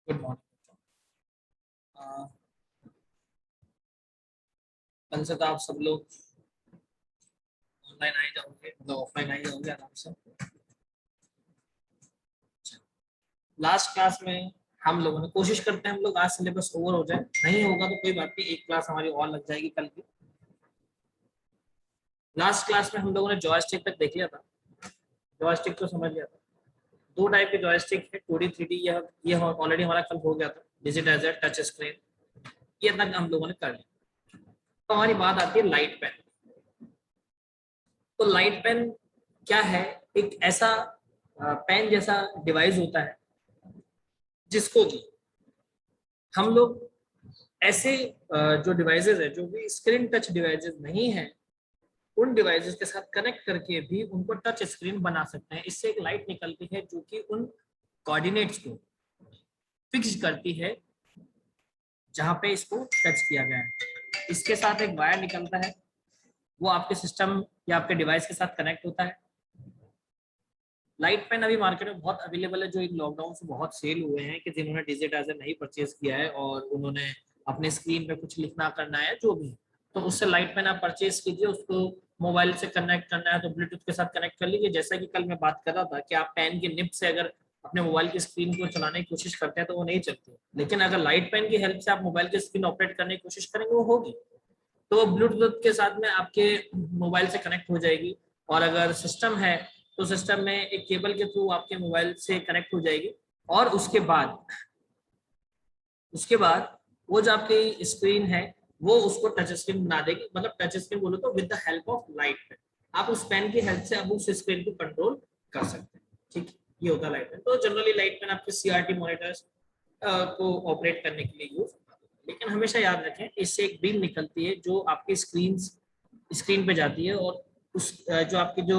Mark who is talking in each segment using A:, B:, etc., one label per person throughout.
A: Good morning. कल से तो आप सब लोग ऑनलाइन आ ही जाओगे, मतलब ऑफलाइन आ ही जाओगे आराम से। लास्ट क्लास में हम लोगों ने कोशिश करते हैं हम लोग आज सिलेबस ओवर हो जाए, नहीं होगा तो कोई बात नहीं, एक क्लास हमारी और लग जाएगी कल की। लास्ट क्लास में हम लोगों ने जॉयस्टिक तक देख लिया था, जॉयस्टिक तो समझ लिया था। दो टाइप के जॉयस्टिक है, 2D 3D। ये ऑलरेडी हमारा कल हो गया था, डिजिटाइजर टच स्क्रीन, ये तक हम लोगों ने कर लिया। तो हमारी बात आती है लाइट पेन। तो लाइट पेन क्या है? एक ऐसा पेन जैसा डिवाइस होता है जिसको कि हम लोग ऐसे जो डिवाइसेस है, जो भी स्क्रीन टच डिवाइसेस नहीं है, उन डिवाइसेस के साथ कनेक्ट करके भी उनको टच स्क्रीन बना सकते हैं। इससे एक लाइट निकलती है जो कि उन कोऑर्डिनेट्स को फिक्स करती है जहां पे इसको टच किया गया है। इसके साथ एक वायर निकलता है, वो आपके सिस्टम या आपके डिवाइस के साथ कनेक्ट होता है। लाइट पेन अभी मार्केट में बहुत अवेलेबल है, जो एक लॉकडाउन से बहुत सेल हुए हैं कि जिन्होंने डिजिटाइजर नहीं परचेज किया है और उन्होंने अपने स्क्रीन पे कुछ लिखना करना है जो भी, तो उससे लाइट पेन आप परचेज कीजिए। उसको मोबाइल से कनेक्ट करना है तो ब्लूटूथ के साथ कनेक्ट कर लीजिए। जैसा कि कल मैं बात कर रहा था कि आप पेन के निब से अगर अपने मोबाइल की स्क्रीन को चलाने की कोशिश करते हैं तो वो नहीं चलती, लेकिन अगर लाइट पेन की हेल्प से आप मोबाइल की स्क्रीन ऑपरेट करने की कोशिश करेंगे वो होगी। तो वो ब्लूटूथ के साथ में आपके मोबाइल से कनेक्ट हो जाएगी। और अगर सिस्टम है तो सिस्टम में एक केबल के थ्रू आपके मोबाइल से कनेक्ट हो जाएगी। और उसके बाद वो जो आपकी स्क्रीन है वो उसको टच स्क्रीन बना देगी। मतलब टच स्क्रीन बोलो तो with the help of light pen, आप उस पेन की हेल्प से अब उस स्क्रीन को कंट्रोल कर सकते हैं। ठीक, ये होता है लाइट पेन। तो जनरली लाइट पेन आपके सीआरटी मॉनिटर्स को ऑपरेट करने के लिए यूज, लेकिन हमेशा याद रखें इससे एक बीम निकलती है जो आपकी स्क्रीन पे जाती है। और उस जो आपकी जो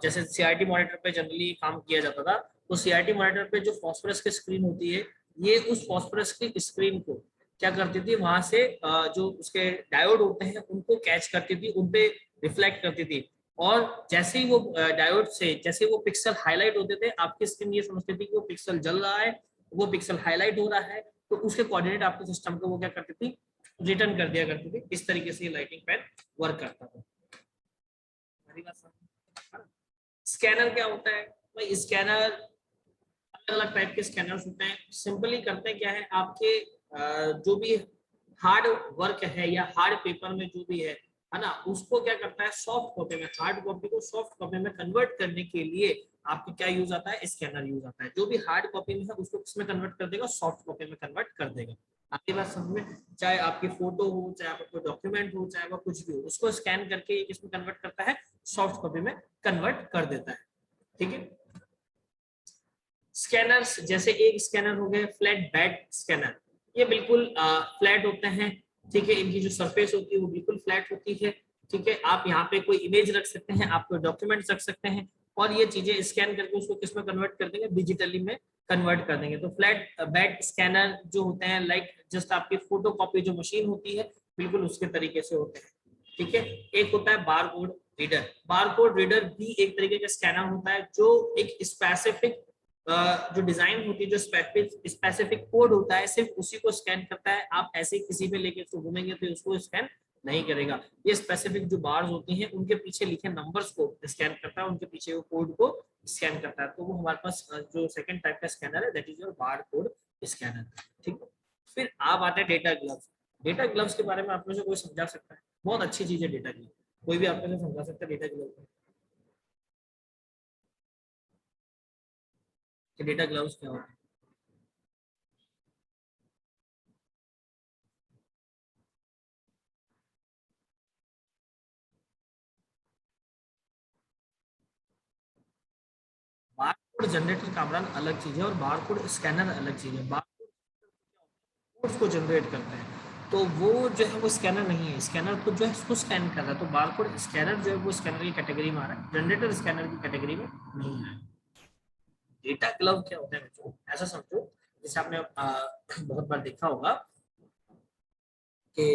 A: जैसे सीआरटी मॉनिटर पे जनरली काम किया जाता था, तो सीआरटी मॉनिटर पे जो फॉस्फोरस की स्क्रीन होती है, ये उस फॉस्फोरस की स्क्रीन को क्या करती थी, वहां से जो उसके डायोड होते हैं उनको कैच करती थी, उनपे रिफ्लेक्ट करती थी। और जैसे ही वो डायोड से जैसे वो पिक्सल हाईलाइट होते थे, आपकी स्क्रीन ये समझती थी कि वो पिक्सल जल रहा है, वो पिक्सल हाईलाइट हो रहा है, तो उसके कोऑर्डिनेट आपके सिस्टम को वो क्या करती थी, रिटर्न कर दिया करती थी। इस तरीके से ये लाइटिंग पेन वर्क करता था। स्कैनर क्या होता है भाई? स्कैनर अलग अलग टाइप के स्कैनर्स होते हैं। सिंपली करते क्या है, आपके जो भी हार्ड वर्क है या हार्ड पेपर में जो भी है ना, उसको क्या करता है, सॉफ्ट कॉपी में, हार्ड कॉपी को सॉफ्ट कॉपी में कन्वर्ट करने के लिए आपके क्या यूज आता है, स्कैनर यूज आता है। जो भी हार्ड कॉपी में है उसको किसमें कन्वर्ट कर देगा, सॉफ्ट कॉपी में कन्वर्ट कर देगा। आपकी बात समझ में? चाहे आपकी फोटो हो, चाहे आपका कोई डॉक्यूमेंट हो, चाहे आपका कुछ भी हो, उसको स्कैन करके किसमें कन्वर्ट करता है, सॉफ्ट कॉपी में कन्वर्ट कर देता है। ठीक है। स्कैनर्स, जैसे एक स्कैनर हो गए फ्लैट बेड स्कैनर, ये बिल्कुल फ्लैट होते हैं। ठीक है, इनकी जो सरफेस होती है वो बिल्कुल फ्लैट होती है। ठीक है, आप यहाँ पे कोई इमेज रख सकते हैं, आप कोई डॉक्यूमेंट रख सकते हैं, और ये चीजें स्कैन करके उसको किस में कन्वर्ट कर देंगे, डिजिटली में कन्वर्ट कर देंगे। तो फ्लैट बेड स्कैनर जो होते हैं लाइक जस्ट आपकी फोटो कॉपी जो मशीन होती है, बिल्कुल उसके तरीके से होते हैं। ठीक है। एक होता है बारकोड रीडर। बारकोड रीडर भी एक तरीके का स्कैनर होता है जो एक स्पेसिफिक जो डिजाइन होती है, जो स्पेसिफिक कोड होता है, सिर्फ उसी को स्कैन करता है। आप ऐसे ही किसी पे लेके उसको घूमेंगे तो उसको स्कैन नहीं करेगा। ये स्पेसिफिक जो बार्स होती हैं उनके पीछे लिखे नंबर्स को स्कैन करता है, उनके पीछे वो कोड को स्कैन करता है। तो वो हमारे पास जो सेकंड टाइप का स्कैनर है, that is your bar code scanner. ठीक है। फिर आप आते हैं डेटा ग्लव्स। डेटा ग्लव्स के बारे में आप में से कोई समझा सकता है? बहुत अच्छी चीज है डेटा ग्लव, कोई भी आप में से समझा सकता है डेटा ग्लव कि डेटा ग्लव्स क्या होता है? बारकोड जनरेटर कामरान अलग चीज है और बारकोड स्कैनर अलग चीज है। बारकोड को जनरेट करते हैं, तो वो जो है वो स्कैनर नहीं है, स्कैनर तो जो है उसको स्कैन कर रहा है। तो बारकोड स्कैनर जो है वो स्कैनर की कैटेगरी में आ रहा है, जनरेटर स्कैनर की कैटेगरी में नहीं है। डेटा ग्लव क्या होता है बच्चों, ऐसा समझो जैसे आपने बहुत बार देखा होगा कि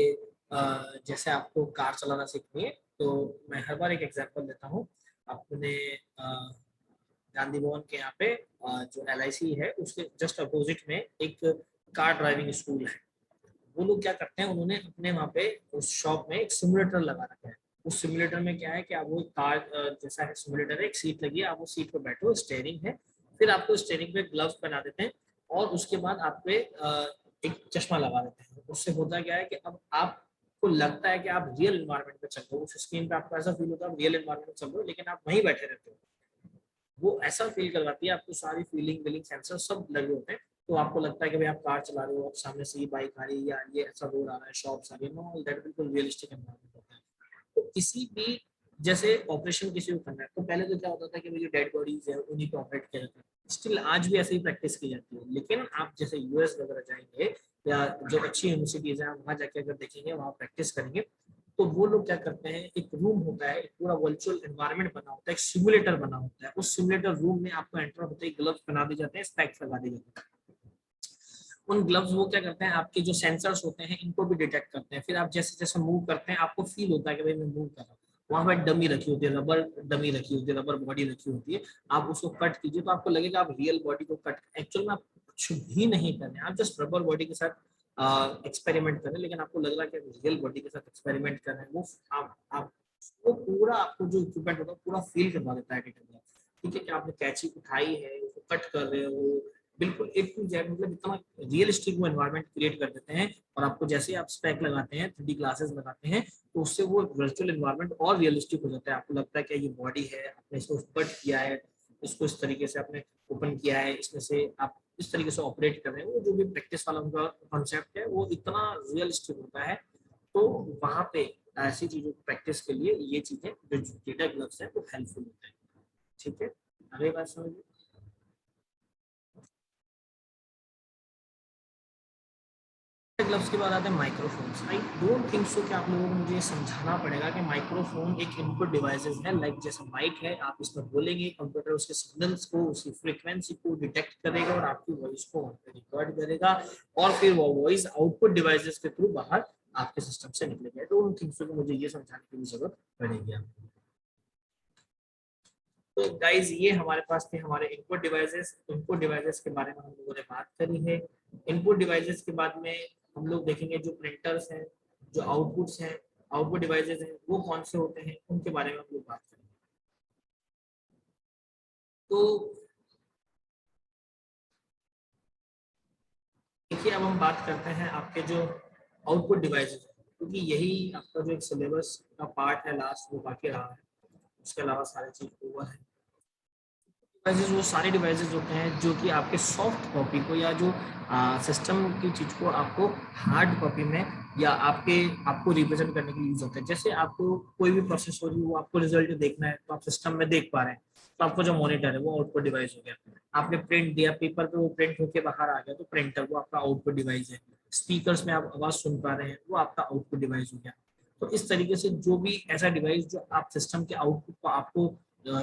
A: जैसे आपको कार चलाना सीखनी है, तो मैं हर बार एक एग्जांपल देता हूँ। आपने गांधी भवन के यहाँ पे जो LIC है उसके जस्ट अपोजिट में एक कार ड्राइविंग स्कूल है। वो लोग क्या करते हैं, उन्होंने अपने वहाँ पे उस शॉप में एक सिमुलेटर लगा रखा है। उस सिमुलेटर में क्या है कि आप वो कार जैसा है सिमुलेटर है, एक सीट लगी है, आप वो सीट पर बैठो, स्टेयरिंग है, फिर आपको स्टेयरिंग पे ग्लव्स पहना देते हैं और उसके बाद आप पे एक चश्मा लगा देते हैं। उससे होता क्या है कि अब आपको लगता है कि आप रियल एनवायरनमेंट में चल रहे हो, उस स्क्रीन पे आपको ऐसा फील होता है रियल एनवायरनमेंट में चल रहे हो, लेकिन आप वहीं बैठे रहते हो। वो ऐसा फील करवाती है, आपको सारी फीलिंग विलिंग सेंसर सब लगे होते हैं, तो आपको लगता है कि भाई आप कार चला रहे हो और सामने से ये बाइक आ रही है या ये ऐसा रोड आ रहा है, शॉप्स आ रही है, नो दैट बिल्कुल रियलिस्टिक एनवायरनमेंट होता है। तो किसी भी जैसे ऑपरेशन किसी को करना है तो पहले तो क्या होता था कि जो डेड बॉडीज है उन्हीं को ऑपरेट किया जाता है, स्टिल आज भी ऐसे ही प्रैक्टिस की जाती है। लेकिन आप जैसे US वगैरह जाएंगे या जो अच्छी यूनिवर्सिटीज हैं वहां जाके अगर देखेंगे, वहां प्रैक्टिस करेंगे, तो वो लोग क्या करते हैं, एक रूम होता है, एक पूरा वर्चुअल एनवायरनमेंट बना होता है, एक सिमुलेटर बना होता है, उस सिमुलेटर रूम में आपको एंटर होते ही ग्लव्स बना दिए जाते हैं, स्पेक्स लगा दिए जाते हैं। उन ग्लव्स वो क्या करते हैं, आपके जो सेंसर्स होते हैं इनको भी डिटेक्ट करते हैं, फिर आप जैसे जैसे मूव करते हैं आपको फील होता है कि भाई मैं मूव कर रहा हूँ। वहां पर डमी रखी होती है, रबर डमी रखी होती है, रबर बॉडी रखी होती है, आप उसको कट कीजिए तो आपको लगेगा आप रियल बॉडी को कट, एक्चुअल में आप कुछ भी नहीं कर रहे हैं, आप जस्ट रबर बॉडी के साथ एक्सपेरिमेंट कर रहे हैं, लेकिन आपको लग रहा है कि रियल बॉडी के साथ एक्सपेरिमेंट कर रहे हैं। वो आप वो पूरा आपको जो इक्विपमेंट होता है पूरा फील करवा देता है। ठीक है कि आपने कैची उठाई है, उसको कट कर रहे हो, बिल्कुल A to Z, मतलब इतना रियलिस्टिक वो एनवायरनमेंट क्रिएट कर देते हैं। और आपको जैसे ही आप स्पेक लगाते हैं, 3D ग्लासेस लगाते हैं, तो उससे वो वर्चुअल एनवायरनमेंट और रियलिस्टिक हो जाता है। आपको लगता है कि ये बॉडी है, आपने इसको कट किया है, इसको इस तरीके से आपने ओपन किया है, इसमें से आप इस तरीके से ऑपरेट कर रहे हैं। वो जो भी प्रैक्टिस वाला उनका कॉन्सेप्ट है वो इतना रियलिस्टिक होता है। तो वहाँ पे ऐसी चीजों की प्रैक्टिस के लिए ये चीजें जो डेटा ग्लव्स है वो हेल्पफुल होते हैं। ठीक है, अगली बात समझिए। ग्लव्स के बाद आते हैं microphones. I don't think so कि आप लोगों को मुझे समझाना पड़ेगा कि माइक्रोफोन एक इनपुट डिवाइसेस है, लाइक जैसे माइक है, आप इसमें बोलेंगे, कंप्यूटर उसके सिग्नल्स को, उसकी फ्रीक्वेंसी को डिटेक्ट करेगा और आपकी वॉइस को वहाँ पे रिकॉर्ड करेगा और फिर वो वॉइस आउटपुट डिवाइसेस के थ्रू बाहर आपके सिस्टम से निकलेगा। आई डोंट थिंक सो कि मुझे ये समझाने की भी जरूरत पड़ेगी आपको। तो गाइज ये हमारे पास थे हमारे इनपुट डिवाइसेस। इनपुट डिवाइसेस के बारे में हम लोगों ने बात करी है। इनपुट डिवाइसेस के बाद में हम लोग देखेंगे जो प्रिंटर्स हैं, जो आउटपुट्स हैं, आउटपुट डिवाइसेस हैं, वो कौन से होते हैं, उनके बारे में हम लोग बात करेंगे। तो देखिए अब हम बात करते हैं आपके जो आउटपुट डिवाइसेस हैं, क्योंकि यही आपका जो एक सिलेबस का पार्ट है लास्ट वो बाकी रहा है, उसके अलावा सारी चीज ओवर है। डिवाइसेस वो सारे डिवाइसेस होते हैं जो कि आपके सॉफ्ट कॉपी को या जो सिस्टम की चीज को आपको हार्ड कॉपी में या आपको रिप्रेजेंट करने के लिए यूज होता है। जैसे आपको कोई भी प्रोसेस हो रही है वो आपको रिजल्ट देखना है तो आप सिस्टम में देख पा रहे हैं, तो आपको जो मॉनिटर है वो आउटपुट डिवाइस हो गया। आपने प्रिंट दिया पेपर पे, वो प्रिंट होके बाहर आ गया तो प्रिंटर वो आपका आउटपुट डिवाइस है। स्पीकर्स में आप आवाज सुन पा रहे हैं वो आपका आउटपुट डिवाइस हो गया। तो इस तरीके से जो भी ऐसा डिवाइस जो आप सिस्टम के आउटपुट को आपको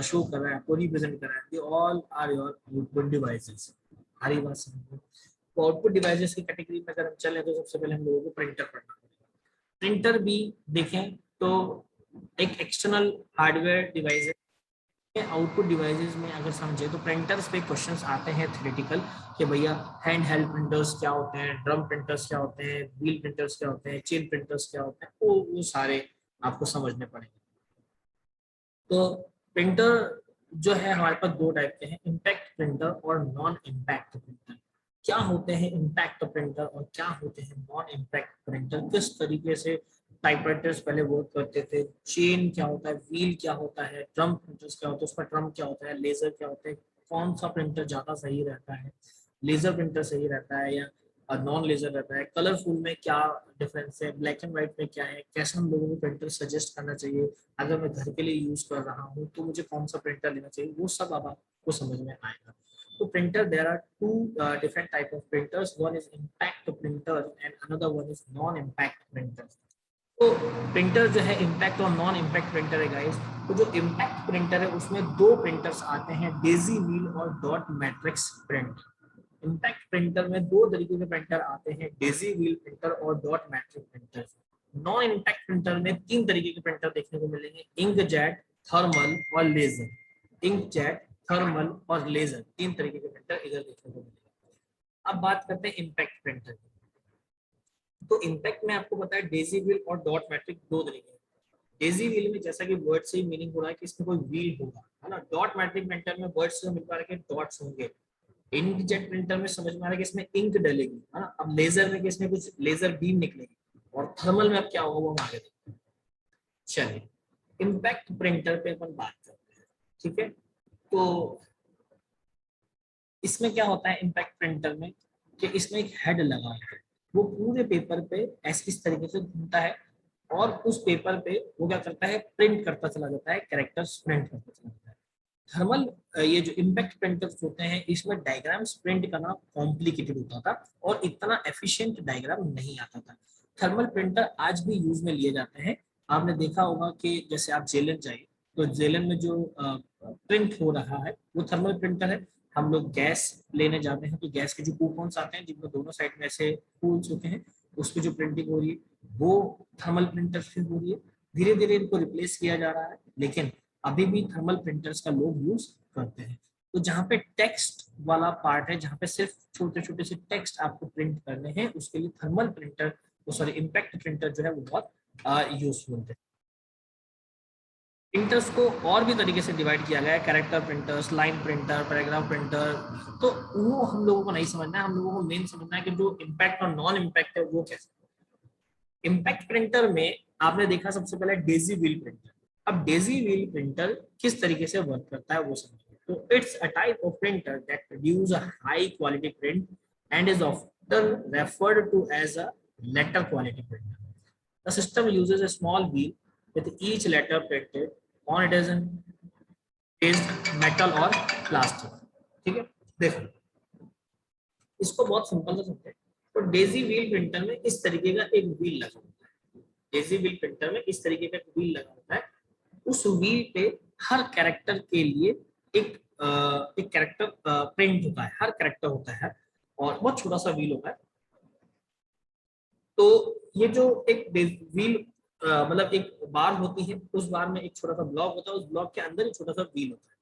A: शो कर रहा है, आपको रिप्रेजेंट कर रहा है, they all are your output devices. हरी बात समझ। तो आउटपुट डिवाइसेस की कैटेगरी में अगर हम चले तो सबसे पहले हम लोगों को प्रिंटर पढ़ना पड़ेगा। प्रिंटर भी देखें तो एक एक्सटर्नल हार्डवेयर डिवाइस है। आउटपुट डिवाइसेस में अगर समझे तो प्रिंटर्स पे क्वेश्चंस आते हैं थ्योरेटिकल कि भैया हैंड हेल्ड प्रिंटर्स क्या होते हैं, ड्रम प्रिंटर्स क्या होते हैं, व्हील प्रिंटर्स क्या होते हैं, चेन प्रिंटर्स क्या होते हैं, वो सारे आपको समझने पड़ेंगे। तो प्रिंटर जो है हमारे पास दो टाइप के हैं, इम्पैक्ट प्रिंटर और नॉन इम्पैक्ट प्रिंटर। क्या होते हैं इम्पैक्ट प्रिंटर और क्या होते हैं नॉन इम्पैक्ट प्रिंटर, किस तरीके से टाइपराइटर्स पहले वर्क करते थे, चेन क्या होता है, व्हील क्या होता है, ड्रम प्रिंटर्स क्या होता है, उसका ड्रम क्या होता है, लेजर क्या होता है, कौन सा प्रिंटर ज्यादा सही रहता है, लेजर प्रिंटर सही रहता है या नॉन लेजर रहता है, कलरफुल में क्या डिफरेंस है, ब्लैक एंड व्हाइट में क्या है, कैसे हम लोगों को प्रिंटर सजेस्ट करना चाहिए, अगर मैं घर के लिए यूज कर रहा हूँ तो मुझे कौन सा प्रिंटर लेना चाहिए, वो सब अब आपको समझ में आएगा। तो printer there are two different type of printers, one is impact printer and another one is non impact printer. तो प्रिंटर जो है इम्पैक्ट और नॉन इम्पैक्ट प्रिंटर है गाइस। तो जो इम्पैक्ट प्रिंटर है उसमें दो प्रिंटर्स आते हैं, डेजी व्हील और dot matrix print. Impact printer में दो तरीके के प्रिंटर आते हैं, डेजी व्हील प्रिंटर और dot matric printer. Non impact printer में तीन तरीके के प्रिंटर देखने को मिलेंगे, इंकजेट, थर्मल और लेजर। इंकजेट, थर्मल और लेजर, 3 तरीके के प्रिंटर इधर देखने को मिलेगा। अब बात करते हैं इम्पैक्ट प्रिंटर की। तो इम्पैक्ट में आपको पता है डेजी व्हील और डॉट मैट्रिक 2 तरीके हैं। डेजी व्हील में जैसा कि वर्ड से ही मीनिंग हो रहा है कि इसमें कोई व्हील होगा, है ना। डॉट मैट्रिक प्रिंटर में वर्ड से मिल पा रहा है कि डॉट्स होंगे। इंकजेट प्रिंटर में समझ में आ रहा है कि इसमें इंक डलेगी, है ना। अब लेजर में कि इसमें कुछ लेजर बीम निकलेगी, और थर्मल में अब क्या होगा वो हम आगे देखते हैं। चलिए इम्पैक्ट प्रिंटर पे अपन बात करते हैं, ठीक है। तो इसमें क्या होता है इम्पैक्ट प्रिंटर में कि इसमें एक हेड लगा होता है, वो पूरे पेपर पे ऐसे इस तरीके से घूमता है, और उस पेपर पे वो क्या करता है, प्रिंट करता चला जाता है, कैरेक्टर्स प्रिंट करता चला जाता है। थर्मल ये जो इम्पैक्ट प्रिंटर्स होते हैं इसमें डायग्राम्स प्रिंट करना कॉम्प्लिकेटेड होता था और इतना एफिशिएंट डायग्राम नहीं आता था। थर्मल प्रिंटर आज भी यूज में लिए जाते हैं। आपने देखा होगा कि जैसे आप जेलन जाइए तो जेलन में जो प्रिंट हो रहा है वो थर्मल प्रिंटर है। हम लोग गैस लेने जाते हैं तो गैस के जो कूपन्स आते हैं जिनमें दोनों साइड में ऐसे होल्स होते हैं, उस पर जो प्रिंटिंग हो रही है वो थर्मल प्रिंटर से हो रही है। धीरे धीरे इनको रिप्लेस किया जा रहा है, लेकिन अभी भी थर्मल प्रिंटर्स का लोग यूज करते हैं। तो जहाँ पे टेक्स्ट वाला पार्ट है, जहाँ पे सिर्फ छोटे छोटे से टेक्स्ट आपको प्रिंट करने हैं, उसके लिए thermal printer, sorry impact printer जो है वो बहुत यूजफुल है। प्रिंटर्स को और भी तरीके से डिवाइड किया गया है, character printers, line printer, paragraph printer. तो वो हम लोगों को नहीं समझना है, हम लोगों को मेन समझना है कि जो इम्पैक्ट और नॉन इम्पैक्ट है वो कैसे। इम्पैक्ट प्रिंटर में आपने देखा सबसे पहले डेजी व्हील प्रिंटर। अब डेजी व्हील प्रिंटर किस तरीके से वर्क करता है वो समझिए। तो it's a type of printer that produce a high quality print and is often referred to as a letter quality printer. The system uses a small wheel with each letter printed on it is metal और plastic, ठीक है। देखो इसको बहुत simple से समझते हैं। तो डेजी व्हील प्रिंटर में इस तरीके का एक व्हील लगा होता है। डेजी व्हील प्रिंटर में इस तरीके का एक व्हील लगा होता है। उस व्हील पे हर कैरेक्टर के लिए एक एक कैरेक्टर प्रिंट होता है, हर कैरेक्टर होता है, और बहुत छोटा सा व्हील होता है। तो ये जो एक व्हील मतलब एक बार होती है, उस बार में एक छोटा सा ब्लॉक होता है, उस ब्लॉक के अंदर एक छोटा सा व्हील होता है।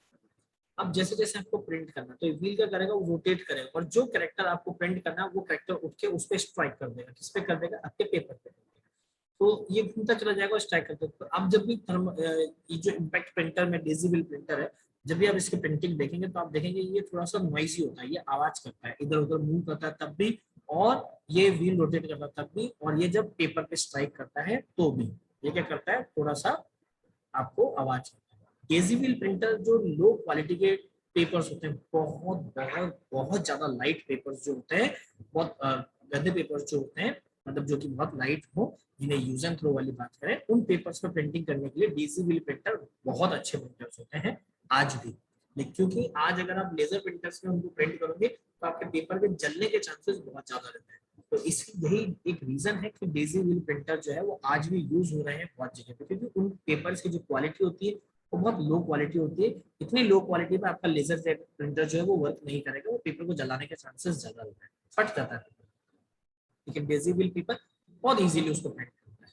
A: अब जैसे जैसे आपको प्रिंट करना, तो व्हील क्या करेगा, वो रोटेट करेगा, और जो कैरेक्टर आपको प्रिंट करना है वो कैरेक्टर उठ के उस पर स्ट्राइक कर देगा। किस पे कर देगा, आपके पेपर पे। तो ये घूमता चला जाएगा और स्ट्राइक करते। तो अब जब भी ये जो इम्पैक्ट प्रिंटर में डेजिबल प्रिंटर है, जब भी आप इसकी प्रिंटिंग देखेंगे तो आप देखेंगे ये थोड़ा सा नॉइजी होता है, ये आवाज करता है, इधर उधर मूव करता है तब भी, और ये व्हील रोटेट करता है तब भी, और ये जब पेपर पे स्ट्राइक करता है तो भी ये क्या करता है, थोड़ा सा आपको आवाज करता है। डेजिबल प्रिंटर जो लो क्वालिटी के पेपर्स होते हैं, बहुत बहुत बहुत ज्यादा लाइट पेपर्स जो होते हैं, बहुत गंदे पेपर्स जो होते हैं, मतलब जो कि बहुत लाइट हो, जिन्हें यूज एंड थ्रो वाली बात करें, उन पेपर्स पर प्रिंटिंग करने के लिए डेजिबल प्रिंटर बहुत अच्छे प्रिंटर्स होते हैं आज भी। लेकिन क्योंकि आज अगर आप लेजर प्रिंटर्स में उनको प्रिंट करोगे तो आपके पेपर के जलने के चांसेस बहुत ज्यादा रहते हैं। तो इसी यही एक रीजन है कि डेजी व्हील प्रिंटर जो है वो आज भी यूज हो रहे हैं बहुत जगह पे, क्योंकि उन पेपर्स की जो क्वालिटी होती है वो बहुत लो क्वालिटी होती है। इतनी लो क्वालिटी में आपका लेजर प्रिंटर जो है वो वर्क नहीं करेगा, वो पेपर को जलाने के चांसेस ज्यादा रहते हैं, फट जाता है। लेकिन डेजी व्हील पेपर बहुत इजीली उसको प्रिंट करता है,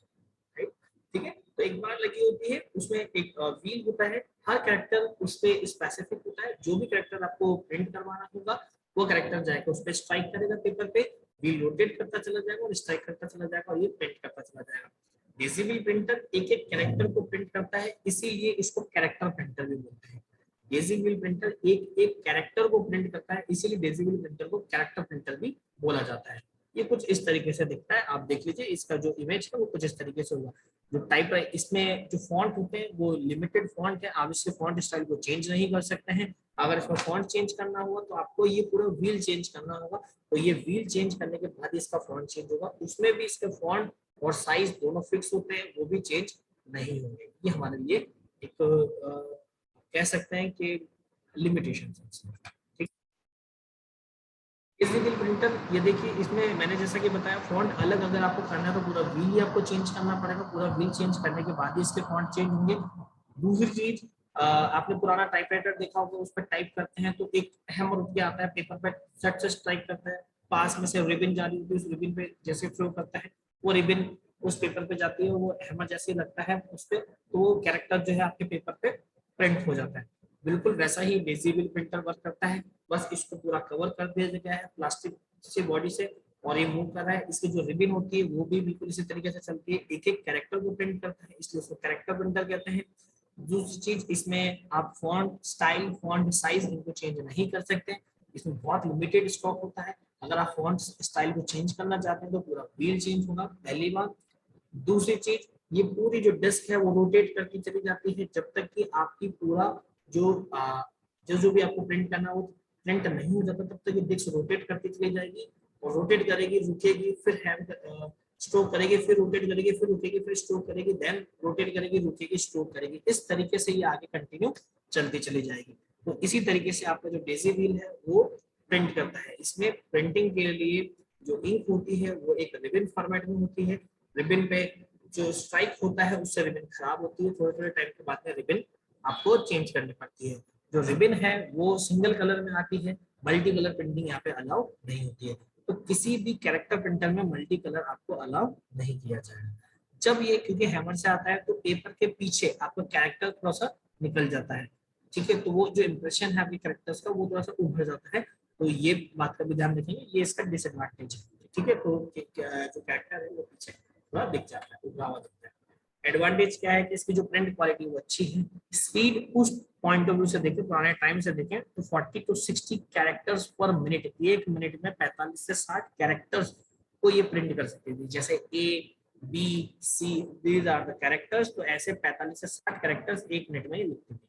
A: राइट। ठीक है, तो एक बार लगी होती है, उसमें एक व्हील होता है, हर कैरेक्टर उस पे स्पेसिफिक होता है। जो भी कैरेक्टर आपको प्रिंट करवाना होगा वो कैरेक्टर जाएगा उस पे स्ट्राइक करेगा पेपर पे, व्हील रोटेट करता चला जाएगा और स्ट्राइक करता चला जाएगा और ये प्रिंट करता चला जाएगा। डेजिबल प्रिंटर एक एक कैरेक्टर को प्रिंट करता है, इसीलिए इसको कैरेक्टर प्रिंटर भी बोलते हैं। डेजिबल प्रिंटर एक एक कैरेक्टर को प्रिंट करता है, इसीलिए डेजिबल प्रिंटर को कैरेक्टर प्रिंटर भी बोला जाता है। ये कुछ इस तरीके से दिखता है, आप देख लीजिए इसका जो इमेज है वो कुछ इस तरीके से होगा। जो टाइप है इसमें जो फॉन्ट होते हैं वो लिमिटेड फॉन्ट है, आप इसके फॉन्ट स्टाइल को चेंज नहीं कर सकते हैं। अगर इसमें फॉन्ट चेंज करना हुआ तो आपको ये पूरा व्हील चेंज करना होगा, तो ये व्हील चेंज करने के बाद इसका फॉन्ट चेंज होगा। उसमें भी इसके फॉन्ट और साइज दोनों फिक्स होते हैं, वो भी चेंज नहीं होंगे। ये हमारे लिए एक कह सकते हैं कि लिमिटेशन है। डिजिटल प्रिंटर ये देखिए, इसमें मैंने जैसा कि बताया फॉन्ट अलग अगर आपको करना है तो पूरा व्हील ही आपको चेंज करना पड़ेगा, पूरा व्हील चेंज करने के बाद ही इसके फॉन्ट चेंज होंगे। दूसरी चीज, आपने पुराना टाइपराइटर देखा होगा, उस पर टाइप करते हैं तो एक हैमर उठ के आता है पेपर पे, सट से स्ट्राइक करता है, पास में से रिबन जा रही होती है, उस रिबन पे जैसे थ्रो करता है वो रिबन उस पेपर पे जाती है, वो हैमर जैसे लगता है उस पर, तो वो कैरेक्टर जो है आपके पेपर पे प्रिंट हो जाता है। बिल्कुल वैसा ही डेजिबल प्रिंटर वर्क करता है, बस इसको पूरा कवर कर दिया गया है प्लास्टिक से बॉडी से, और ये मूव कर रहा है। इसकी जो रिबिन होती है वो भी बिल्कुल इसी तरीके से चलती है, एक एक कैरेक्टर को प्रिंट करता है, इसलिए उसको कैरेक्टर प्रिंटर कहते हैं। दूसरी चीज, इसमें आप फॉन्ट स्टाइल, फॉन्ट साइज इनको चेंज नहीं कर सकते, इसमें बहुत लिमिटेड स्टॉक होता है। अगर आप फॉन्ट स्टाइल को चेंज करना चाहते हैं तो पूरा व्हील चेंज होगा, पहली बात। दूसरी चीज, ये पूरी जो डिस्क है वो रोटेट करती चली जाती है जब तक कि आपकी पूरा जो जो भी आपको प्रिंट करना वो प्रिंट नहीं हो जाता, तब तक ये डिस्क रोटेट करती चली जाएगी, और रोटेट करेगी, रुकेगी, फिर हैंड स्ट्रोक करेगी, फिर रोटेट करेगी, फिर रुकेगी, फिर स्ट्रोक करेगी, देन रोटेट करेगी, रुकेगी, स्ट्रोक करेगी। इस तरीके से ये आगे कंटिन्यू चलती चली जाएगी। तो इसी तरीके से आपका जो डेजी व्हील है वो प्रिंट करता है। इसमें प्रिंटिंग के लिए जो इंक होती है वो एक रिबन फॉर्मेट में होती है। रिबन पे जो स्ट्राइक होता है उससे रिबन खराब होती है, थोड़े थोड़े टाइम के बाद में रिबन आपको चेंज करनी पड़ती है। जो रिबन है वो सिंगल कलर में आती है, मल्टी कलर प्रिंटिंग यहाँ पे अलाउ नहीं होती है। तो किसी भी कैरेक्टर प्रिंटर में मल्टी कलर आपको अलाउ नहीं किया जाएगा। जब ये क्योंकि हैमर से आता है तो पेपर के पीछे आपका कैरेक्टर थोड़ा सा निकल जाता है, ठीक है, तो वो जो इम्प्रेशन है आपके कैरेक्टर्स का वो थोड़ा सा उभर जाता है, तो ये बात का भी ध्यान रखेंगे, ये इसका डिसएडवांटेज है, ठीक है। तो जो कैरेक्टर है वो पीछे थोड़ा दिख जाता है, उभरा हुआ दिखता है। एडवांटेज क्या है कि इसकी जो प्रिंट क्वालिटी वो अच्छी है। स्पीड उस पॉइंट ऑफ व्यू से देखें, पुराने टाइम से देखें तो 40 to 60 कैरेक्टर्स पर मिनट, एक मिनट में 45 से 60 कैरेक्टर्स को ये प्रिंट कर सकती थी। जैसे A B C these are the characters, तो ऐसे 45 से 60 कैरेक्टर्स एक मिनट में ही लिखती थी,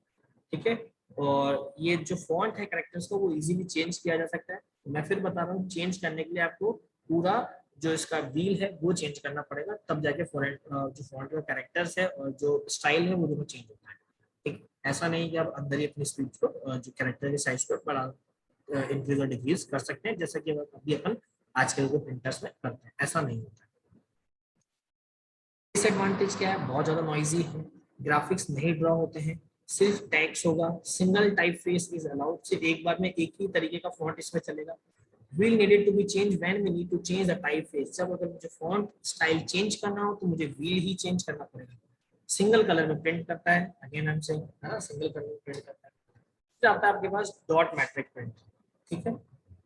A: ठीक है। और ये जो फॉन्ट है कैरेक्टर्स को वो इजीली चेंज किया जा सकता है। मैं फिर बता रहा हूँ, चेंज करने के लिए आपको पूरा जो इसका व्हील है वो चेंज करना पड़ेगा, तब जाके जो फॉन्ट का कैरेक्टर्स है और जो स्टाइल है वो दोनों चेंज होता है, ठीक। ऐसा नहीं कि आप अंदर ही अपनी स्पीड को जो कैरेक्टर के साइज को बड़ा इंक्रीज और डिक्रीज कर सकते हैं, जैसा कि अभी अपन आजकल के प्रिंटर्स में करते हैं, ऐसा नहीं होता। डिसएडवांटेज क्या है, बहुत ज्यादा नॉइजी है, ग्राफिक्स नहीं ड्रॉ होते हैं, सिर्फ टेक्स्ट होगा, single type face is allowed, सिर्फ एक बार में एक ही तरीके का फॉन्ट इसमें चलेगा। will needed to be changed when we need to change the typeface, जब अगर मुझे फॉन्ट स्टाइल चेंज करना हो तो मुझे व्हील ही चेंज करना पड़ेगा। सिंगल कलर में प्रिंट करता है, अगेन हम सेइंग है ना, सिंगल कलर में प्रिंट करता है। फिर आता है आपके पास डॉट मैट्रिक प्रिंट, ठीक है।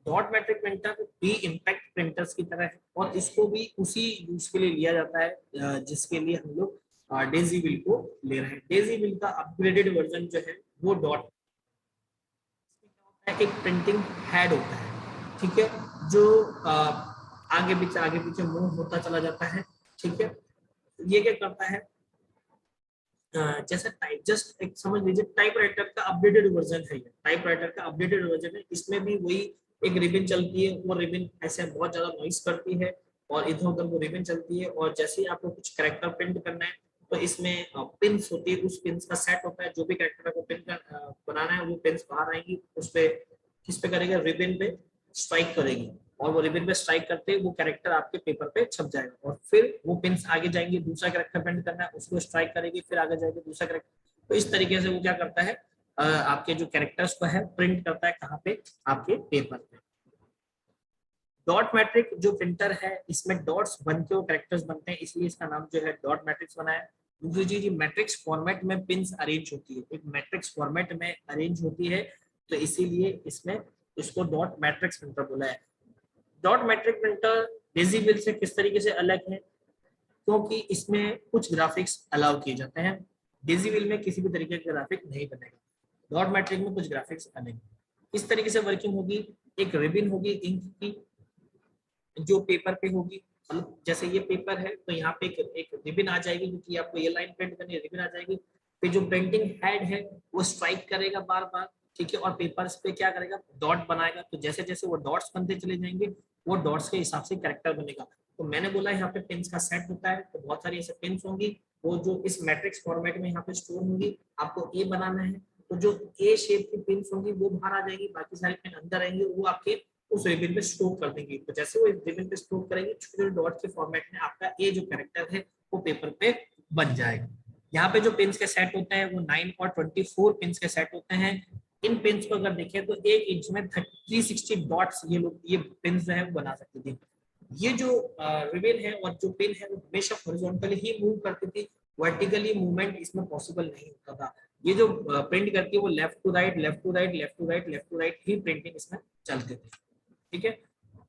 A: डॉट मैट्रिक प्रिंटर भी इम्पैक्ट प्रिंटर्स की तरह है, और इसको भी उसी यूज के लिए लिया जाता है जिसके लिए हम लोग डेजी व्हील को ले रहे हैं। डेजी व्हील का अपग्रेडेड वर्जन जो है वो डॉट, एक प्रिंटिंग हेड होता है, ठीक है, जो आगे पीछे मूव होता चला जाता है, ठीक है। ये क्या करता है, जैसे टाइप, जस्ट एक समझ लीजिए टाइपराइटर का अपडेटेड वर्जन है, ये टाइपराइटर का अपडेटेड वर्जन है। इसमें भी वही एक रिबन चलती है, वो रिबन ऐसे बहुत ज्यादा नॉइस करती है और इधर उधर वो रिबन चलती है, और जैसे ही आपको कुछ कैरेक्टर प्रिंट करना है तो इसमें पिन्स होती है, उस पिन्स का सेट होता है, जो भी कैरेक्टर को पिन बनाना है वो पिन्स बाहर आएंगी, उस पे किस पे करेगा, रिबन पे स्ट्राइक करेगी, और वो रिबन पे स्ट्राइक करते वो कैरेक्टर आपके पेपर पे छप जाएगा, और फिर वो पिन्स आगे जाएंगे, दूसरा कैरेक्टर प्रिंट करना है उसको स्ट्राइक करेगी, फिर आगे जाएगी दूसरा कैरेक्टर। तो इस तरीके से वो क्या करता है, आपके जो कैरेक्टर्स को है प्रिंट करता है कहाँ पे, आपके पेपर पे। डॉट मैट्रिक जो प्रिंटर है इसमें डॉट्स बन के वो कैरेक्टर्स बनते हैं, इसलिए इसका नाम जो है डॉट मैट्रिक्स बना है। दूसरी चीज, मैट्रिक्स फॉर्मेट में पिन्स अरेंज होती है, एक मैट्रिक्स फॉर्मेट में अरेंज होती है, तो इसीलिए इसमें इसको डॉट मैट्रिक्स प्रिंटर बोला है। Dot matric printer Daisy wheel से किस तरीके से अलग है, क्योंकि इसमें कुछ ग्राफिक्स अलाउ किए जाते हैं, डेजी व्हील में किसी भी तरीके का ग्राफिक नहीं बनेगा, डॉट मैट्रिक में कुछ ग्राफिक्स अलग। इस तरीके से वर्किंग होगी, एक रिबन होगी इंक की जो पेपर पे होगी, जैसे ये पेपर है तो यहाँ पे एक रिबन आ जाएगी, क्योंकि आपको ये लाइन प्रिंट करनी है, रिबन आ जाएगी। फिर जो प्रिंटिंग हेड है वो स्ट्राइक करेगा बार बार, ठीक है, और पेपर्स पे क्या करेगा, डॉट बनाएगा, तो जैसे जैसे वो डॉट्स बनते चले जाएंगे वो डॉट्स के हिसाब से कैरेक्टर बनेगा। तो मैंने बोला यहाँ पे पिन्स का सेट होता है, तो बहुत सारी ऐसे पिन्स होंगी वो जो इस मैट्रिक्स फॉर्मेट में यहाँ पे स्टोर होंगी। आपको ए बनाना है तो जो ए शेप की पिन्स होंगी वो बाहर आ जाएगी, बाकी सारी पिन अंदर आएंगी, वो आपके उस रिबन पे स्टोर कर देंगे। तो जैसे वो रिबन पे स्टोर करेंगे, छोटे डॉट के फॉर्मेट में आपका ए जो कैरेक्टर है वो पेपर पे बन जाएगा। यहाँ पे जो पिन्स के सेट होते हैं वो 9 और 24 पिन्स के सेट होते हैं। इन पिन्स को अगर देखें तो 1 इंच में 360 डॉट्स ये लोग ये पिन्स जो है वो बना सकते थे। ये जो रिबन है और जो पिन है वो हमेशा हॉरिजॉन्टली ही मूव करती थी, वर्टिकली मूवमेंट इसमें पॉसिबल नहीं होता था। ये जो प्रिंट करती है वो left to right, left to right, left to right, left to right ही प्रिंटिंग इसमें चलते थे। ठीक है।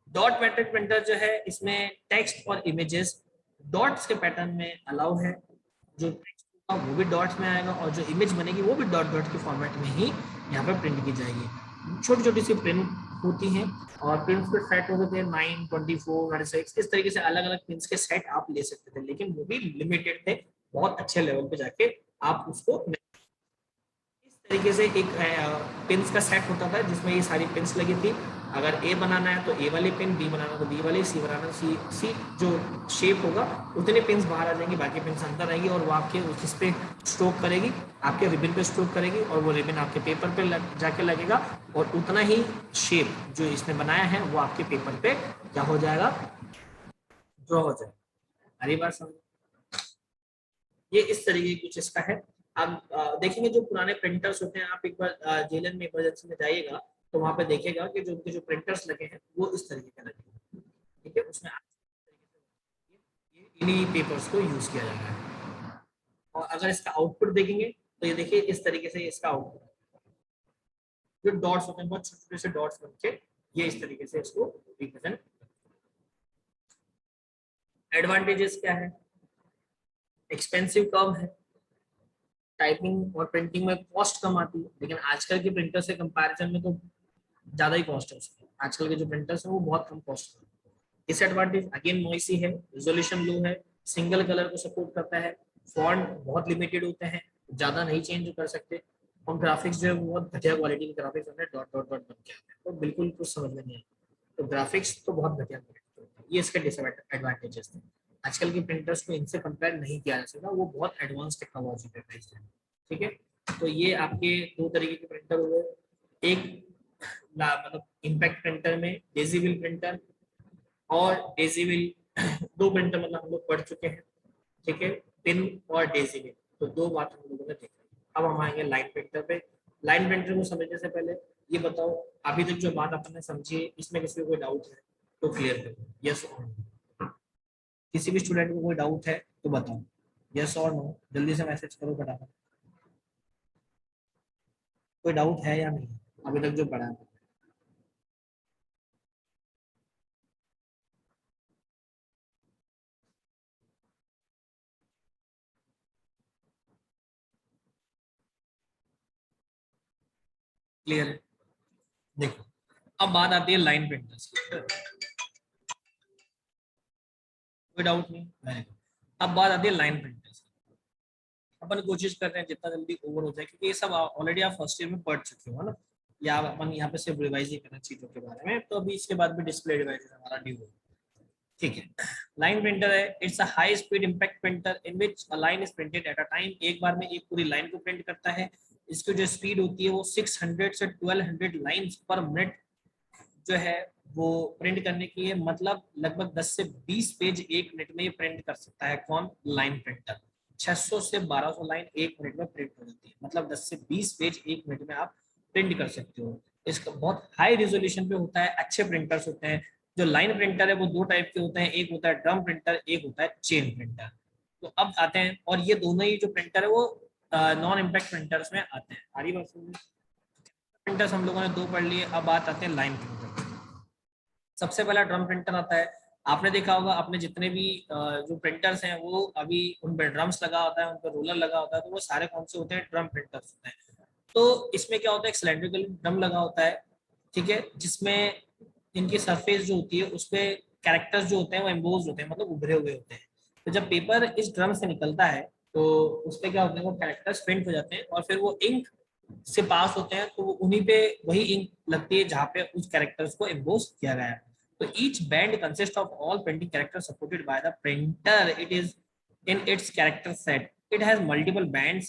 A: डॉट मैट्रिक प्रिंटर जो है इसमें टेक्स्ट और इमेजेस डॉट्स के पैटर्न में अलाउ है। जो टेक्स्ट होगा वो भी डॉट्स में आएगा और जो इमेज बनेगी वो भी डॉट डॉट के फॉर्मेट में ही यहाँ पर प्रिंट की जाएगी। छोटी छोटी सी प्रिंट होती हैं और प्रिंट्स के सेट होते थे 9, 24, 26, इस तरीके से अलग अलग प्रिंट्स के सेट आप ले सकते थे, लेकिन वो भी लिमिटेड थे। बहुत अच्छे लेवल पे जाके आप उसको इस तरीके से एक पिंस का सेट होता था जिसमें ये सारी पिंस लगी थी। अगर ए बनाना है तो ए वाली पिन, बी बनाना तो बी वाली, सी बनाना सी जो शेप होगा उतने पिंस बाहर आ जाएंगी, बाकी पिंस अंदर आएंगी और वो आपके उस पे स्ट्रोक करेगी, आपके रिबन पे स्ट्रोक करेगी और वो रिबन आपके पेपर पे जाके लगेगा और उतना ही शेप जो इसने बनाया है वो आपके पेपर पे क्या हो जाएगा, ड्रॉ हो जाएगा। हरी बात समझ। ये इस तरीके कुछ इसका है। आप देखेंगे जो पुराने प्रिंटर्स होते हैं, आप एक बार जेलन में इमरजेंसी में जाइएगा तो वहां पे देखेगा कि जो उनके जो प्रिंटर्स लगे हैं वो इस तरीके के लगे हैं। ठीक है, उसमें इन्हीं पेपर्स को यूज किया जा रहा है। और अगर इसका आउटपुट देखेंगे तो ये देखिए इस तरीके से इसका आउटपुट जो डॉट्स होते हैं बहुत छोटे छोटे से डॉट्स बनके ये इस तरीके से इसको रिप्रेजेंट। एडवांटेजेस क्या है? एक्सपेंसिव कम है, टाइपिंग और प्रिंटिंग में कॉस्ट कम आती है, लेकिन आजकल के प्रिंटर से कंपैरिजन में तो ज्यादा ही कॉस्ट है उसकी। आजकल के जो प्रिंटर्स हैं वो बहुत कम कॉस्ट है। डिसएडवांटेज अगेन नॉइसी है, रेजोल्यूशन लो है, सिंगल कलर को सपोर्ट करता है, फॉन्ट बहुत लिमिटेड होते हैं, ज्यादा नहीं चेंज कर सकते और ग्राफिक्स जो है वो बहुत घटिया क्वालिटी के ग्राफिक्स होते हैं, डॉट डॉट डॉट बन के आते हैं तो बिल्कुल कुछ समझ में नहीं आता। तो ग्राफिक्स तो बहुत घटिया क्वालिटी के होते हैं, ये इसके डिसएडवांटेजेस थे। आजकल के प्रिंटर्स को इनसे कंपेयर नहीं किया जा सकता, वो बहुत एडवांस टेक्नोलॉजी पे बेस्ड है। ठीक है, तो ये आपके दो तरीके के प्रिंटर हुए। एक मतलब इम्पैक्ट प्रिंटर में डेजिबल प्रिंटर और डेजिबल दो प्रिंटर मतलब हम लोग पढ़ चुके हैं। ठीक है, पिन और डेजिबल, तो दो बात हम लोगों ने देखी। अब हम आएंगे लाइन प्रिंटर पे। लाइन प्रिंटर को समझने से पहले ये बताओ अभी तक जो बात आपने समझी है इसमें किसी को कोई डाउट है तो क्लियर करो, यस और नो। किसी भी स्टूडेंट को कोई डाउट है तो बताओ, यस और नो, जल्दी से मैसेज करो फटाफट। कोई डाउट है या नहीं अभी तक जो पढ़ा है? क्लियर है? देखो अब बात आती है लाइन प्रिंटर्स की। कोई डाउट नहीं, वेरी गुड। अब बात आती है लाइन प्रिंटर्स की। अपन कोशिश कर रहे हैं जितना जल्दी ओवर हो जाए क्योंकि ये सब ऑलरेडी आप फर्स्ट ईयर में पढ़ चुके हो ना, या अपन यहाँ पे सिर्फ रिवाइज ही करना चीजों के बारे में, तो अभी इसके बाद भी डिस्प्ले डिवाइस हमारा ड्यू हो। ठीक है, लाइन प्रिंटर है, it's a high speed impact printer in which a line is printed at a time. एक बार में एक पूरी लाइन को प्रिंट करता है। इसकी जो स्पीड होती है वो 600 से 1200 लाइंस पर मिनट जो है वो प्रिंट करने की है। मतलब लगभग 10 से 20 पेज एक मिनट में ये प्रिंट कर सकता है। कौन? Line printer. 600 से 1200 लाइन एक मिनट में प्रिंट हो जाती है, मतलब 10 से 20 पेज एक मिनट में आप प्रिंट कर सकते हो। इसका बहुत हाई रिजोल्यूशन पे होता है, अच्छे प्रिंटर्स होते हैं। जो लाइन प्रिंटर है वो दो टाइप के होते हैं, एक होता है ड्रम प्रिंटर, एक होता है चेन प्रिंटर। तो अब आते हैं, और ये दोनों ही जो प्रिंटर है वो नॉन इम्पैक्ट प्रिंटर्स में आते हैं। सारी बात समझ। प्रिंटर्स हम लोगों ने दो पढ़ लिए, अब बात आते हैं लाइन प्रिंटर। सबसे पहला ड्रम प्रिंटर आता है। आपने देखा होगा अपने जितने भी जो प्रिंटर्स हैं वो अभी उन पर ड्रम्स लगा होता है, उन पर रोलर लगा होता है, तो वो सारे कौन से होते हैं? ड्रम प्रिंटर्स होते हैं। तो इसमें क्या होता है? एक सिलेंड्रिकल ड्रम लगा होता है, ठीक है, जिसमें इनकी सरफेस जो होती है उस पर कैरेक्टर्स जो होते हैं वो एम्बोज होते हैं, मतलब उभरे हुए होते हैं। तो जब पेपर इस ड्रम से निकलता है तो उस पर क्या होते हैं? वो कैरेक्टर्स प्रिंट हो जाते हैं और फिर वो इंक से पास होते हैं, तो वो उन्हीं पे वही इंक लगती है जहाँ पे उस कैरेक्टर्स को एम्बोज किया गया है। So each band consists of all printing characters supported by the printer. It is in its character set. It has multiple bands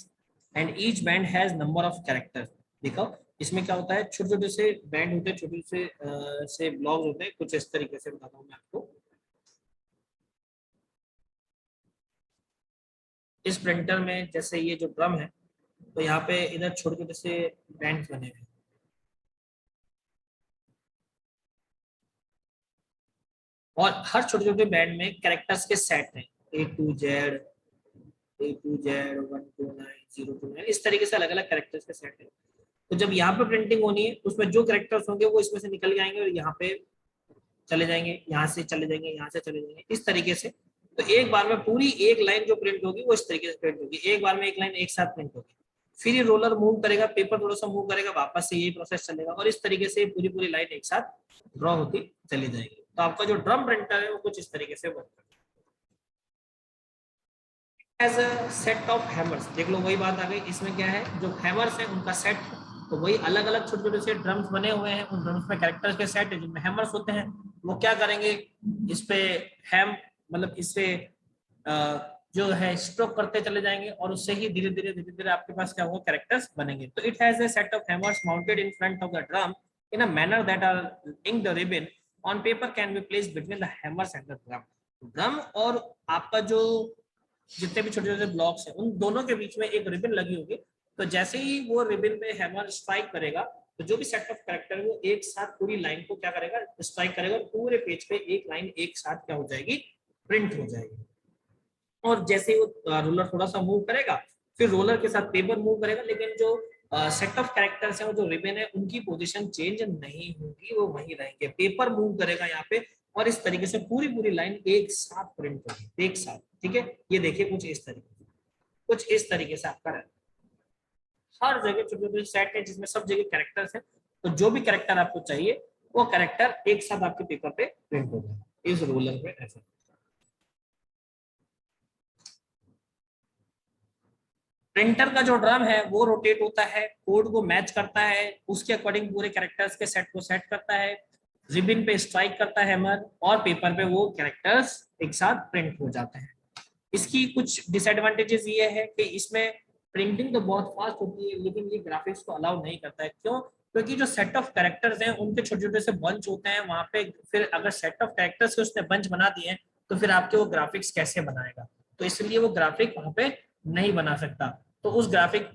A: and each band has number of characters. देखो इसमें क्या होता है? छोटे छोटे से बैंड होते हैं, छोटे से ब्लॉक्स होते हैं, कुछ इस तरीके से बताता हूँ मैं आपको। इस प्रिंटर में जैसे ये जो ड्रम है तो यहाँ पे इधर छोटे छोटे से बैंड बने हुए हैं और हर छोटे छोटे बैंड में कैरेक्टर्स के सेट हैं, A to Z, A to Z 129 029 इस तरीके से अलग अलग कैरेक्टर्स के सेट है। तो जब यहाँ पे प्रिंटिंग होनी है उसमें जो कैरेक्टर्स होंगे वो इसमें से निकल के आएंगे और यहाँ पे चले जाएंगे, यहाँ से चले जाएंगे, यहाँ से चले जाएंगे, इस तरीके से। तो एक बार में पूरी एक लाइन जो प्रिंट होगी वो इस तरीके से प्रिंट होगी, एक बार में एक लाइन एक साथ प्रिंट होगी। फिर ये रोलर मूव करेगा, पेपर थोड़ा सा मूव करेगा, वापस से यही प्रोसेस चलेगा और इस तरीके से पूरी पूरी लाइन एक साथ ड्रॉ होती चली जाएगी। तो आपका जो ड्रम प्रिंटर है वो कुछ इस तरीके से वर्क करता है। As a set of hammers, देख लो वही बात आ गई, इसमें क्या है जो हैमर्स है उनका सेट, तो वही अलग अलग छोटे छोटे से ड्रम्स बने हुए हैं, उन ड्रम्स में कैरेक्टर्स के सेट है जिनमें हैमर्स होते हैं। वो क्या करेंगे, इस पे हैम मतलब इस पे जो है स्ट्रोक करते चले जाएंगे और उससे ही धीरे धीरे आपके पास क्या होगा, कैरेक्टर्स बनेंगे। तो it has a set of hammers mounted in front of the drum in a manner that are ink the ribbon on paper can be placed between the hammers and the drum. Drum और आपका जो जितने भी छोटे छोटे blocks हैं उन दोनों के बीच में एक रिबन लगी होगी। तो जैसे ही वो रिबन में हैमर स्ट्राइक करेगा तो जो भी सेट ऑफ कैरेक्टर है वो एक साथ पूरी लाइन को क्या करेगा, स्ट्राइक करेगा और पूरे पेज पे एक लाइन एक साथ क्या हो जाएगी, प्रिंट हो जाएगी। और जैसे ही वो रोलर थोड़ा सा मूव करेगा फिर रोलर के साथ पेपर मूव करेगा, लेकिन जो सेट ऑफ कैरेक्टर्स है वो जो रिबन है उनकी पोजीशन चेंज नहीं होगी, वो वहीं रहेंगे। पेपर मूव करेगा यहाँ पे और इस तरीके से पूरी पूरी लाइन एक साथ प्रिंट होगी, एक साथ। ठीक है, ये देखिए कुछ इस तरीके से, कुछ इस तरीके से आपका रहता है। हर जगह छोटे छोटे सेट है जिसमें सब जगह कैरेक्टर्स है, तो जो भी कैरेक्टर आपको चाहिए वो कैरेक्टर एक साथ आपके पेपर पे प्रिंट होगा इस रोलर पे ऐसा। प्रिंटर का जो ड्रम है वो रोटेट होता है, कोड को मैच करता है, उसके अकॉर्डिंग पूरे कैरेक्टर्स के सेट को सेट करता है, रिबन पे स्ट्राइक करता है हैमर और पेपर पे वो कैरेक्टर्स एक साथ प्रिंट हो जाते हैं। इसकी कुछ डिसएडवांटेजेस ये है कि इसमें प्रिंटिंग तो बहुत फास्ट होती है लेकिन ये ग्राफिक्स को अलाउ नहीं करता है। क्यों? क्योंकि जो सेट ऑफ कैरेक्टर्स हैं उनके छोटे छोटे से बंच होते हैं वहां पे, फिर अगर सेट ऑफ कैरेक्टर्स के उसने बंच बना दिए हैं तो फिर आपके वो ग्राफिक्स कैसे बनाएगा, तो इसलिए वो ग्राफिक वहां पे नहीं बना सकता। तो उस ग्राफिक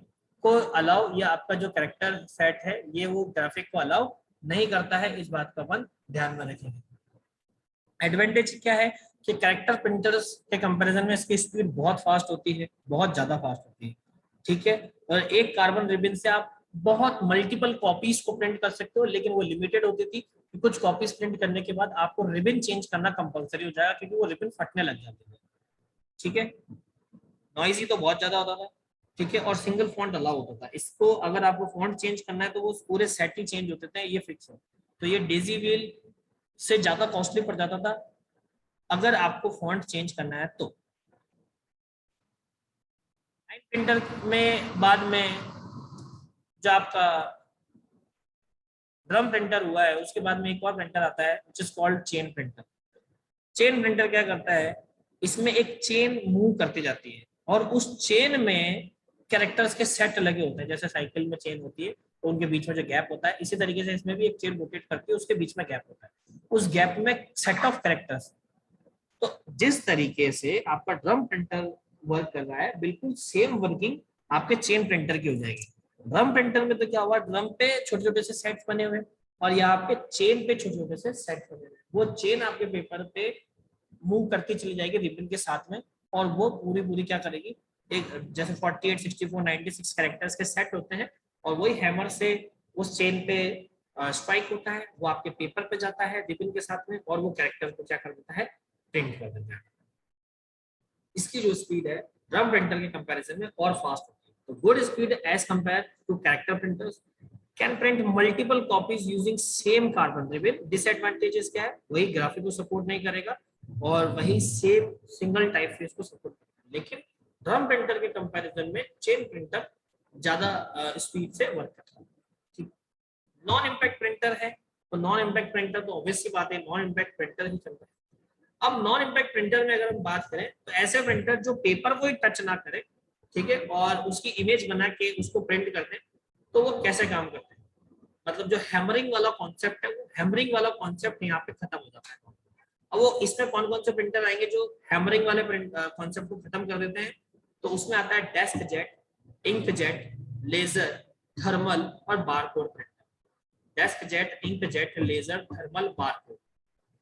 A: को अलाउ, या आपका जो कैरेक्टर सेट है ये वो ग्राफिक को अलाउ नहीं करता है, इस बात का अपन ध्यान में रखेंगे। एडवांटेज क्या है कि कैरेक्टर प्रिंटर्स के कंपैरिजन में इसकी स्पीड बहुत फास्ट होती है, बहुत ज्यादा फास्ट होती है। ठीक है, और एक कार्बन रिबन से आप बहुत मल्टीपल कॉपीज को प्रिंट कर सकते हो, लेकिन वो लिमिटेड होती थी कि कुछ कॉपीज प्रिंट करने के बाद आपको रिबन चेंज करना कंपलसरी हो जाएगा क्योंकि वो रिबन फटने लग जाती है। ठीक है, नॉइजी तो बहुत ज्यादा होता था। ठीक है, और सिंगल फॉन्ट अलाउ होता था। इसको अगर आपको फॉन्ट चेंज करना है तो वो पूरे सेट ही चेंज होते थे, ये फिक्स है। तो ये डेजी व्हील से ज्यादा कॉस्टली पड़ जाता था अगर आपको फॉन्ट चेंज करना है तो। प्रिंटर में बाद में जो आपका ड्रम प्रिंटर हुआ है उसके बाद में एक और प्रिंटर आता है which is called chain printer. Chain printer क्या करता है, इसमें एक चेन मूव करती जाती है और उस चेन में कैरेक्टर्स के सेट लगे होते हैं, जैसे साइकिल में चेन होती है तो उनके बीच में जो गैप होता है, इसी तरीके से इसमें भी एक चेन रोटेट करती है, उसके बीच में गैप होता है, उस गैप में सेट ऑफ कैरेक्टर्स। तो जिस तरीके से आपका ड्रम प्रिंटर वर्क कर रहा है बिल्कुल सेम वर्किंग आपके चेन प्रिंटर की हो जाएगी। ड्रम प्रिंटर में तो क्या हुआ, ड्रम पे छोटे छोटे से सेट्स बने हुए और यहाँ पे चेन पे छोटे छोटे से सेट बने हुए, वो चेन आपके पेपर पे मूव करती चली जाएगी रिबन के साथ में और वो पूरी पूरी क्या करेगी, एक जैसे 48 64 96 कैरेक्टर्स के सेट होते हैं और वही हैमर से उस चेन पे स्ट्राइक होता है, वो आपके पेपर पे जाता है रिबन के साथ में और वो कैरेक्टर को क्या कर देता है, प्रिंट कर देता है। इसकी जो स्पीड है ड्रम प्रिंटर के कंपैरिजन में और फास्ट होती है। तो good speed as compare to character printers can print multiple copies using same carbon ribbon. Disadvantages क्या है, वही ग्राफिक को सपोर्ट नहीं करेगा और वही सेम सिंगल टाइप फेस को सपोर्ट करेगा, लेकिन ड्रम प्रिंटर के कंपैरिजन में चेन प्रिंटर ज्यादा स्पीड से वर्क करता है। ठीक, नॉन इम्पैक्ट प्रिंटर है तो नॉन इम्पैक्ट प्रिंटर तो ऑब्वियस सी बात है नॉन इम्पैक्ट प्रिंटर ही चलता है। अब नॉन इम्पैक्ट प्रिंटर में अगर हम बात करें तो ऐसे प्रिंटर जो पेपर को ही टच ना करे, ठीक है, और उसकी इमेज बना के उसको प्रिंट करते हैं, तो वो कैसे काम करते हैं, मतलब जो हैमरिंग वाला कॉन्सेप्ट है वो हैमरिंग वाला कॉन्सेप्ट यहाँ पे खत्म हो जाता है। अब वो इसमें कौन कौन से प्रिंटर आएंगे जो हैमरिंग वाले कॉन्सेप्ट को खत्म कर देते हैं, तो उसमें आता है desk jet, ink jet, laser, thermal और barcode printer. Desk jet, ink jet, laser, thermal, barcode.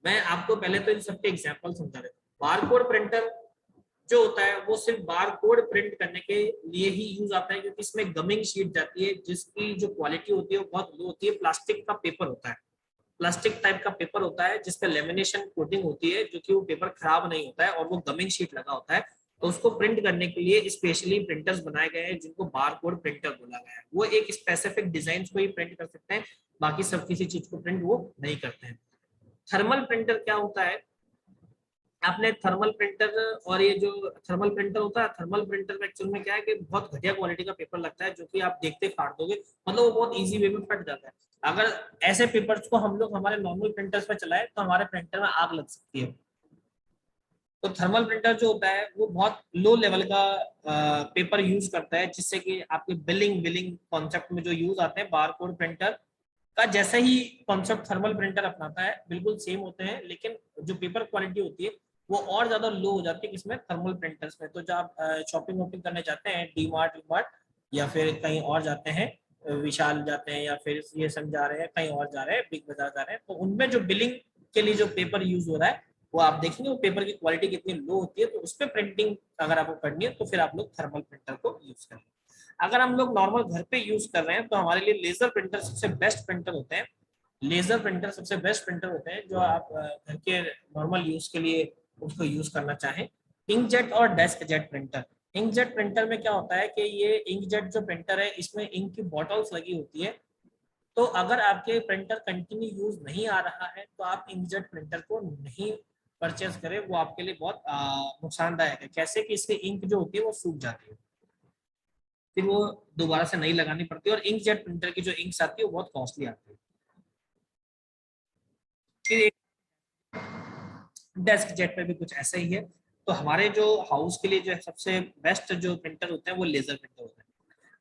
A: मैं आपको पहले तो इन सबके एग्जांपल समझा देता हूं। बारकोड प्रिंटर जो होता है वो सिर्फ बार कोड प्रिंट करने के लिए ही यूज आता है, क्योंकि इसमें गमिंग शीट जाती है जिसकी जो क्वालिटी होती है वो बहुत लो होती है। प्लास्टिक का पेपर होता है, प्लास्टिक टाइप का पेपर होता है जिसपे लेमिनेशन कोटिंग होती है, जो कि वो पेपर खराब नहीं होता है और वो गमिंग शीट लगा होता है। तो उसको प्रिंट करने के लिए स्पेशली प्रिंटर्स बनाए गए हैं जिनको बारकोड प्रिंटर बोला गया है। वो एक स्पेसिफिक डिजाइन को ही प्रिंट कर सकते हैं, बाकी सब किसी चीज को प्रिंट वो नहीं करते हैं। थर्मल प्रिंटर क्या होता है, आपने थर्मल प्रिंटर और ये जो थर्मल प्रिंटर होता है, थर्मल प्रिंटर में एक्चुअल में क्या है कि बहुत घटिया क्वालिटी का पेपर लगता है, जो कि आप देखते फाड़ दोगे, मतलब वो बहुत इजी वे में फट जाता है। अगर ऐसे पेपर्स को हम लोग हमारे नॉर्मल प्रिंटर्स में चलाए तो हमारे प्रिंटर में आग लग सकती है। तो थर्मल प्रिंटर जो होता है वो बहुत लो लेवल का पेपर यूज करता है, जिससे कि आपके बिलिंग बिलिंग कॉन्सेप्ट में जो यूज आते हैं बारकोड प्रिंटर का जैसा ही कॉन्सेप्ट थर्मल प्रिंटर अपनाता है, बिल्कुल सेम होते हैं, लेकिन जो पेपर क्वालिटी होती है वो और ज्यादा लो हो जाती है किसमें, थर्मल प्रिंटर्स में। तो जब आप शॉपिंग वॉपिंग करने जाते हैं डी मार्ट या फिर कहीं और जाते हैं, विशाल जाते हैं या फिर ये सब जा रहे हैं, कहीं और जा रहे हैं, बिग बाजार जा रहे हैं, तो उनमें जो बिलिंग के लिए जो पेपर यूज हो रहा है वो आप देखेंगे वो पेपर की क्वालिटी कितनी लो होती है। तो उस पर प्रिंटिंग अगर आपको करनी है तो फिर आप लोग थर्मल प्रिंटर को यूज करें। अगर हम लोग नॉर्मल घर पे यूज कर रहे हैं तो हमारे लिए लेजर प्रिंटर सबसे बेस्ट प्रिंटर होते हैं। लेजर प्रिंटर सबसे बेस्ट प्रिंटर होते हैं जो आप घर के नॉर्मल यूज के लिए उसको यूज करना चाहें। इंकजेट और desk jet printer, inkjet printer में क्या होता है कि ये इंकजेट जो प्रिंटर है इसमें इंक की बॉटल्स लगी होती है। तो अगर आपके प्रिंटर कंटिन्यू यूज नहीं आ रहा है तो आप इंकजेट प्रिंटर को नहीं परचेज करें, वो आपके लिए बहुत नुकसानदायक है। कैसे कि इसकी इंक जो होती है वो सूख जाती है, फिर वो दोबारा से नई लगानी पड़ती है, और इंकजेट प्रिंटर की जो इंक्स आती है वो बहुत कॉस्टली आती है। फिर डेस्क जेट में भी कुछ ऐसा ही है। तो हमारे जो हाउस के लिए जो सबसे बेस्ट जो प्रिंटर होते हैं वो लेजर प्रिंटर होते हैं।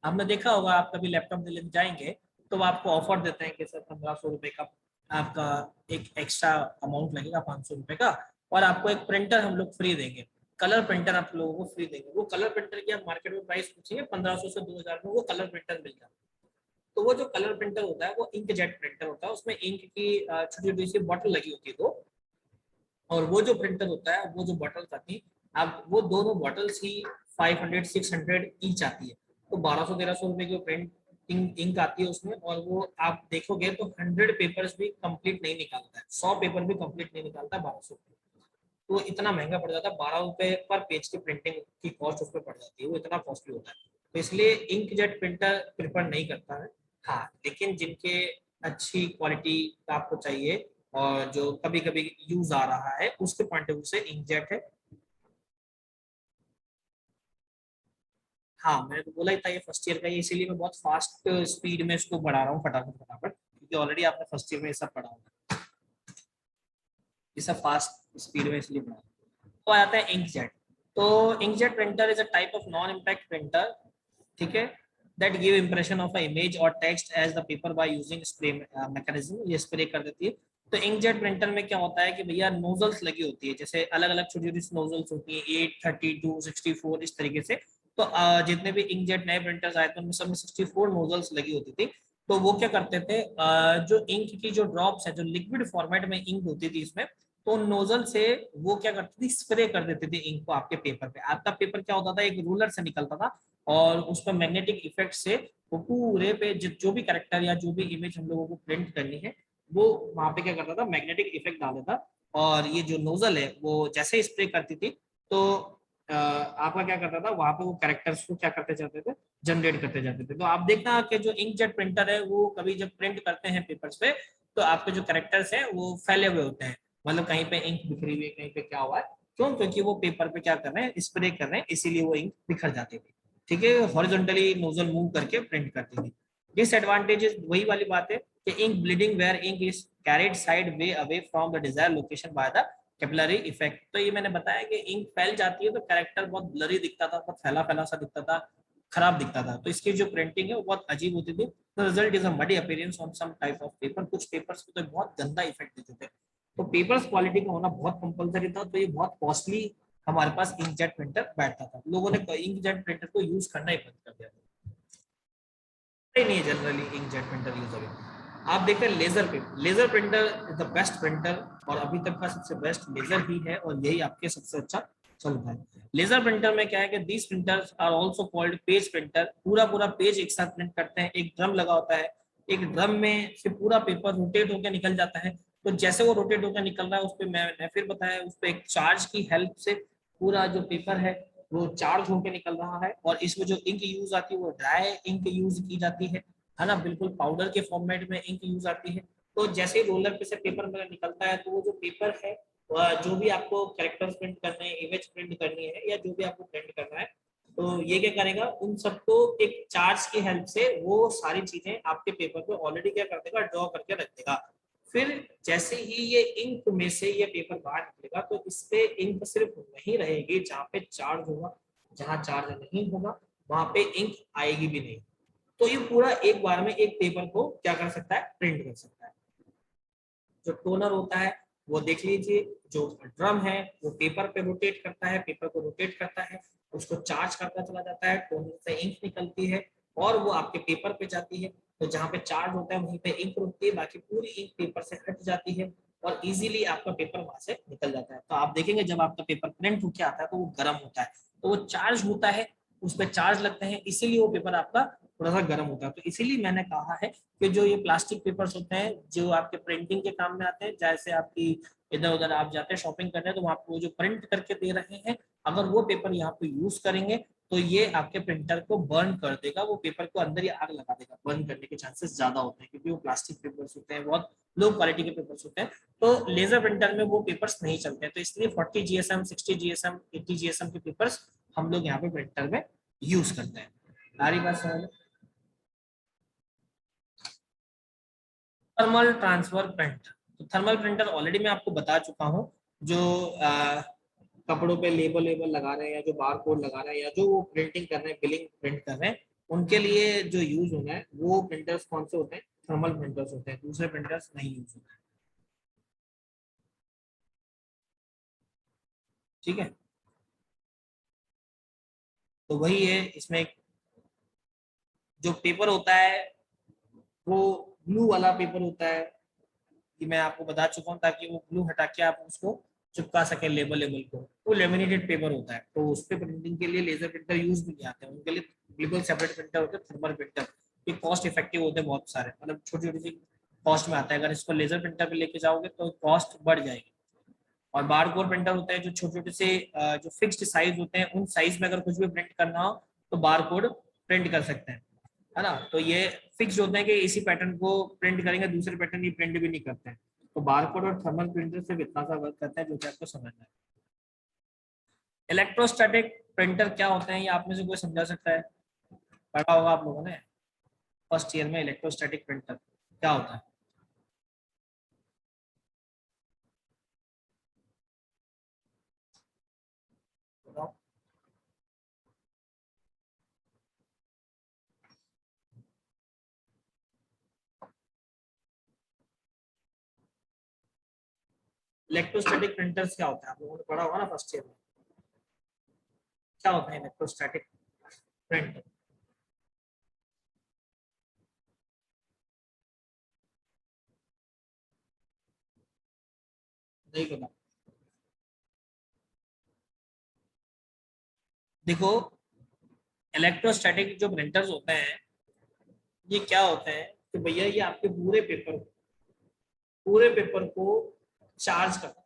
A: आपने देखा होगा, आप कभी लैपटॉप लेने जाएंगे तो वो आपको ऑफर देते हैं कि सर 1500 रुपए का आपका एक एक्स्ट्रा अमाउंट लगेगा, 500 रुपए का, और आपको एक प्रिंटर हम लोग फ्री देंगे, कलर प्रिंटर आप लोगों को फ्री देंगे। वो कलर प्रिंटर की आप मार्केट में प्राइस पूछेंगे 1500 से 2000 में वो कलर प्रिंटर मिल जाता है। तो वो जो कलर प्रिंटर होता है वो इंक जेट प्रिंटर होता है, उसमें इंक की छोटी छोटी सी बॉटल लगी होती है दो, और वो जो प्रिंटर होता है वो जो बॉटल्स आती है, अब वो दोनों बॉटल्स ही 500-600 ईच आती है। तो 1200-1300 रुपए की प्रिंटिंग इंक आती है उसमें, और वो आप देखोगे तो 100 पेपर्स भी कंप्लीट नहीं निकालता है, 100 पेपर भी कंप्लीट नहीं निकालता 1200। तो इतना महंगा पड़ जाता है, 12 रुपए पर पेज की प्रिंटिंग की कॉस्ट उस पर पड़ जाती है, वो इतना कॉस्टली होता है। तो इसलिए इंकजेट प्रिंटर प्रिफर नहीं करता है। हाँ, लेकिन जिनके अच्छी क्वालिटी का आपको चाहिए और जो कभी कभी यूज आ रहा है उसके पॉइंट ऑफ व्यू से इंकजेट है। हाँ, मैंने तो बोला ही था ये फर्स्ट ईयर का ही, इसीलिए मैं बहुत फास्ट स्पीड में इसको बढ़ा रहा हूँ फटाफट फटाफट, क्योंकि ऑलरेडी आपने फर्स्ट ईयर में ये सब पढ़ा होगा, ये सब फास्ट स्पीड में इसलिए बढ़ा। तो आ जाता है इंकजेट। तो inkjet printer is a type of non impact printer, ठीक है, that give impression of a image और text as the paper by using spray mechanism, ये स्प्रे कर देती है। तो इंकजेट प्रिंटर में क्या होता है कि भैया नोजल्स लगी होती है, जैसे अलग अलग छोटी छोटी नोजल्स होती है 8, 32, 64 इस तरीके से। तो जितने भी इंकजेट नए प्रिंटर्स आए थे उनमें सब में 64 नोजल्स लगी होती थी। तो वो क्या करते थे, जो इंक की जो ड्रॉप्स है, जो लिक्विड फॉर्मेट में इंक होती थी इसमें, तो नोजल से वो क्या करती थी, स्प्रे कर देते थे इंक को आपके पेपर पे। आपका पेपर क्या होता था, एक रूलर से निकलता था, और उस पर मैग्नेटिक इफेक्ट से वो पूरे पे जो भी कैरेक्टर या जो भी इमेज हम लोगों को प्रिंट करनी है वो वहां पे क्या करता था, मैग्नेटिक इफेक्ट डाल देता। और ये जो नोजल है वो जैसे स्प्रे करती थी तो आपका क्या करता था, वहां पे वो कैरेक्टर्स को क्या करते जाते थे, जनरेट करते जाते थे। तो आप देखना कि जो इंकजेट प्रिंटर है वो कभी जब प्रिंट करते हैं पेपर्स पे तो आपके जो कैरेक्टर्स हैं वो फैले हुए होते हैं, मतलब कहीं पे इंक बिखरी हुई है, कहीं पे क्या हुआ है, क्यों, क्योंकि वो पेपर पे क्या कर रहे हैं, स्प्रे कर रहे हैं, इसीलिए वो इंक बिखर जाती थी। ठीक है, हॉरिजॉन्टली नोजल मूव करके प्रिंट करती थी। डिसएडवांटेजेस वही वाली बात है कि ink bleeding where ink is carried sideways away from the desire location by the capillary effect. तो ये मैंने बताया कि इंक फैल जाती है तो कैरेक्टर बहुत ब्लरी दिखता था, बहुत फैला फैला सा दिखता था, खराब दिखता था। तो इसकी जो प्रिंटिंग है वो बहुत अजीब होती थी। The result is a muddy appearance on some type of paper, कुछ पेपर्स को तो बहुत गंदा इफेक्ट देते थे। तो पेपर्स क्वालिटी का होना बहुत कंपलसरी था, तो ये बहुत कॉस्टली हमारे पास इंकजेट प्रिंटर बैठता था, लोगों ने इंकजेट प्रिंटर को यूज करना ही बंद कर दिया था, नहीं है जनरली इंकजेट प्रिंटर यूज अभी। आप देखते हैं laser printer, laser printer is the best printer, और अभी तक का सबसे बेस्ट लेजर ही है, और यही आपके सबसे अच्छा चलता है। लेजर प्रिंटर में क्या है कि these printers are also called page printer. पूरा पूरा पेज एक साथ प्रिंट करते हैं। एक ड्रम लगा होता है, एक ड्रम में से पूरा पेपर रोटेट होकर निकल जाता है। तो जैसे वो रोटेट होकर निकल रहा है, उस पर मैंने फिर बताया, उस पर एक चार्ज की हेल्प से पूरा जो पेपर है वो चार्ज होकर निकल रहा है। और इसमें जो इंक यूज आती है वो ड्राई इंक यूज की जाती है ना, बिल्कुल पाउडर के फॉर्मेट में इंक यूज आती है। तो जैसे ही रोलर पे से पेपर मेरा निकलता है, तो वो जो पेपर है, जो भी आपको कैरेक्टर्स प्रिंट करने हैं, इमेज प्रिंट करनी है, या जो भी आपको प्रिंट करना है, तो ये क्या करेगा, उन सबको एक चार्ज की हेल्प से वो सारी चीजें आपके पेपर पे ऑलरेडी क्या कर देगा, ड्रॉ करके रख देगा। फिर जैसे ही ये इंक में से ये पेपर बाहर निकलेगा, तो इस पे इंक सिर्फ वहीं रहेगी जहाँ पे चार्ज होगा। जहाँ चार्ज नहीं होगा वहां पे इंक आएगी भी नहीं। तो ये पूरा एक बार में एक पेपर को क्या कर सकता है, प्रिंट कर सकता है। जो टोनर होता है वो देख लीजिए, जो ड्रम है वो पेपर पे रोटेट करता है, पेपर को रोटेट करता है, उसको चार्ज करता चला जाता है, टोनर से इंक निकलती है और वो आपके पेपर पे जाती है। तो जहाँ पे चार्ज होता है वहीं पे इंक रुकती है, बाकी पूरी इंक पेपर से हट जाती है और इजीली आपका पेपर वहां से निकल जाता है। तो आप देखेंगे जब आपका पेपर प्रिंट होकर आता है तो वो गर्म होता है, तो वो चार्ज होता है, उस पर चार्ज लगते हैं, इसीलिए वो पेपर आपका थोड़ा सा गर्म होता है। तो इसीलिए मैंने कहा है कि जो ये प्लास्टिक पेपर्स होते हैं जो आपके प्रिंटिंग के काम में आते हैं, जैसे आपकी इधर उधर आप जाते हैं शॉपिंग करने, तो वहां पे वो जो प्रिंट करके दे रहे हैं, अगर वो पेपर यहाँ पे यूज करेंगे तो ये आपके प्रिंटर को बर्न कर देगा, वो पेपर को अंदर ही आग लगा देगा। बर्न करने के चांसेस ज्यादा होते हैं क्योंकि वो प्लास्टिक पेपर्स होते हैं, बहुत लो क्वालिटी के पेपर्स होते हैं। तो लेजर प्रिंटर में वो पेपर्स नहीं चलते हैं, तो इसलिए 40 GSM, 60 GSM, 80 GSM के पेपर्स हम लोग यहाँ पे प्रिंटर में यूज करते हैं। सारी बात समझ। थर्मल ट्रांसफर प्रिंट, तो थर्मल प्रिंटर ऑलरेडी मैं आपको बता चुका हूँ। जो कपड़ों पे लेबल लेबल लगा रहे हैं, या जो बार कोड लगा रहे हैं, या जो वो प्रिंटिंग कर रहे हैं, बिलिंग प्रिंट कर रहे हैं, उनके लिए जो यूज होना है वो प्रिंटर्स कौन से होते हैं, थर्मल प्रिंटर्स होते हैं, दूसरे प्रिंटर्स नहीं यूज होते हैं। ठीक है, तो वही है इसमें। जो पेपर होता है वो ब्लू वाला पेपर होता है, कि मैं आपको बता चुका हूँ, ताकि वो ब्लू हटा के आप उसको चिपका सके लेबल लेबल को। वो लेमिनेटेड पेपर होता है, तो उस पर प्रिंटिंग के लिए लेजर प्रिंटर यूज भी नहीं आते हैं, उनके लिए बिल्कुल सेपरेट प्रिंटर होते हैं, थर्मल प्रिंटर। ये कॉस्ट इफेक्टिव होते हैं बहुत सारे, मतलब छोटी छोटी सी कॉस्ट में आता है। अगर इसको लेजर प्रिंटर पे लेके जाओगे तो कॉस्ट बढ़ जाएगी। और बार कोड प्रिंटर होता है जो छोटे छोटे से जो फिक्स्ड साइज होते हैं, उन साइज में अगर कुछ भी प्रिंट करना हो तो बार कोड प्रिंट कर सकते हैं, है ना। तो ये फिक्स होते हैं कि इसी पैटर्न को प्रिंट करेंगे, दूसरे पैटर्न ये प्रिंट भी नहीं करते हैं। तो बारकोड और थर्मल प्रिंटर से इतना सा वर्क करता है, जो कि आपको समझना है। इलेक्ट्रोस्टैटिक प्रिंटर क्या होते हैं, ये आप में से कोई समझा सकता है? पढ़ा होगा आप लोगों ने फर्स्ट ईयर में, इलेक्ट्रोस्टैटिक प्रिंटर क्या होता है? बताओ। इलेक्ट्रोस्टैटिक प्रिंटर्स क्या होता है, आप लोगों ने पढ़ा होगा ना फर्स्ट ईयर में। क्या होता है इलेक्ट्रोस्टैटिक प्रिंटर? नहीं पता? देखो, इलेक्ट्रोस्टैटिक जो प्रिंटर्स होते हैं, ये क्या होते हैं कि भैया ये आपके पूरे पेपर को चार्ज करता है।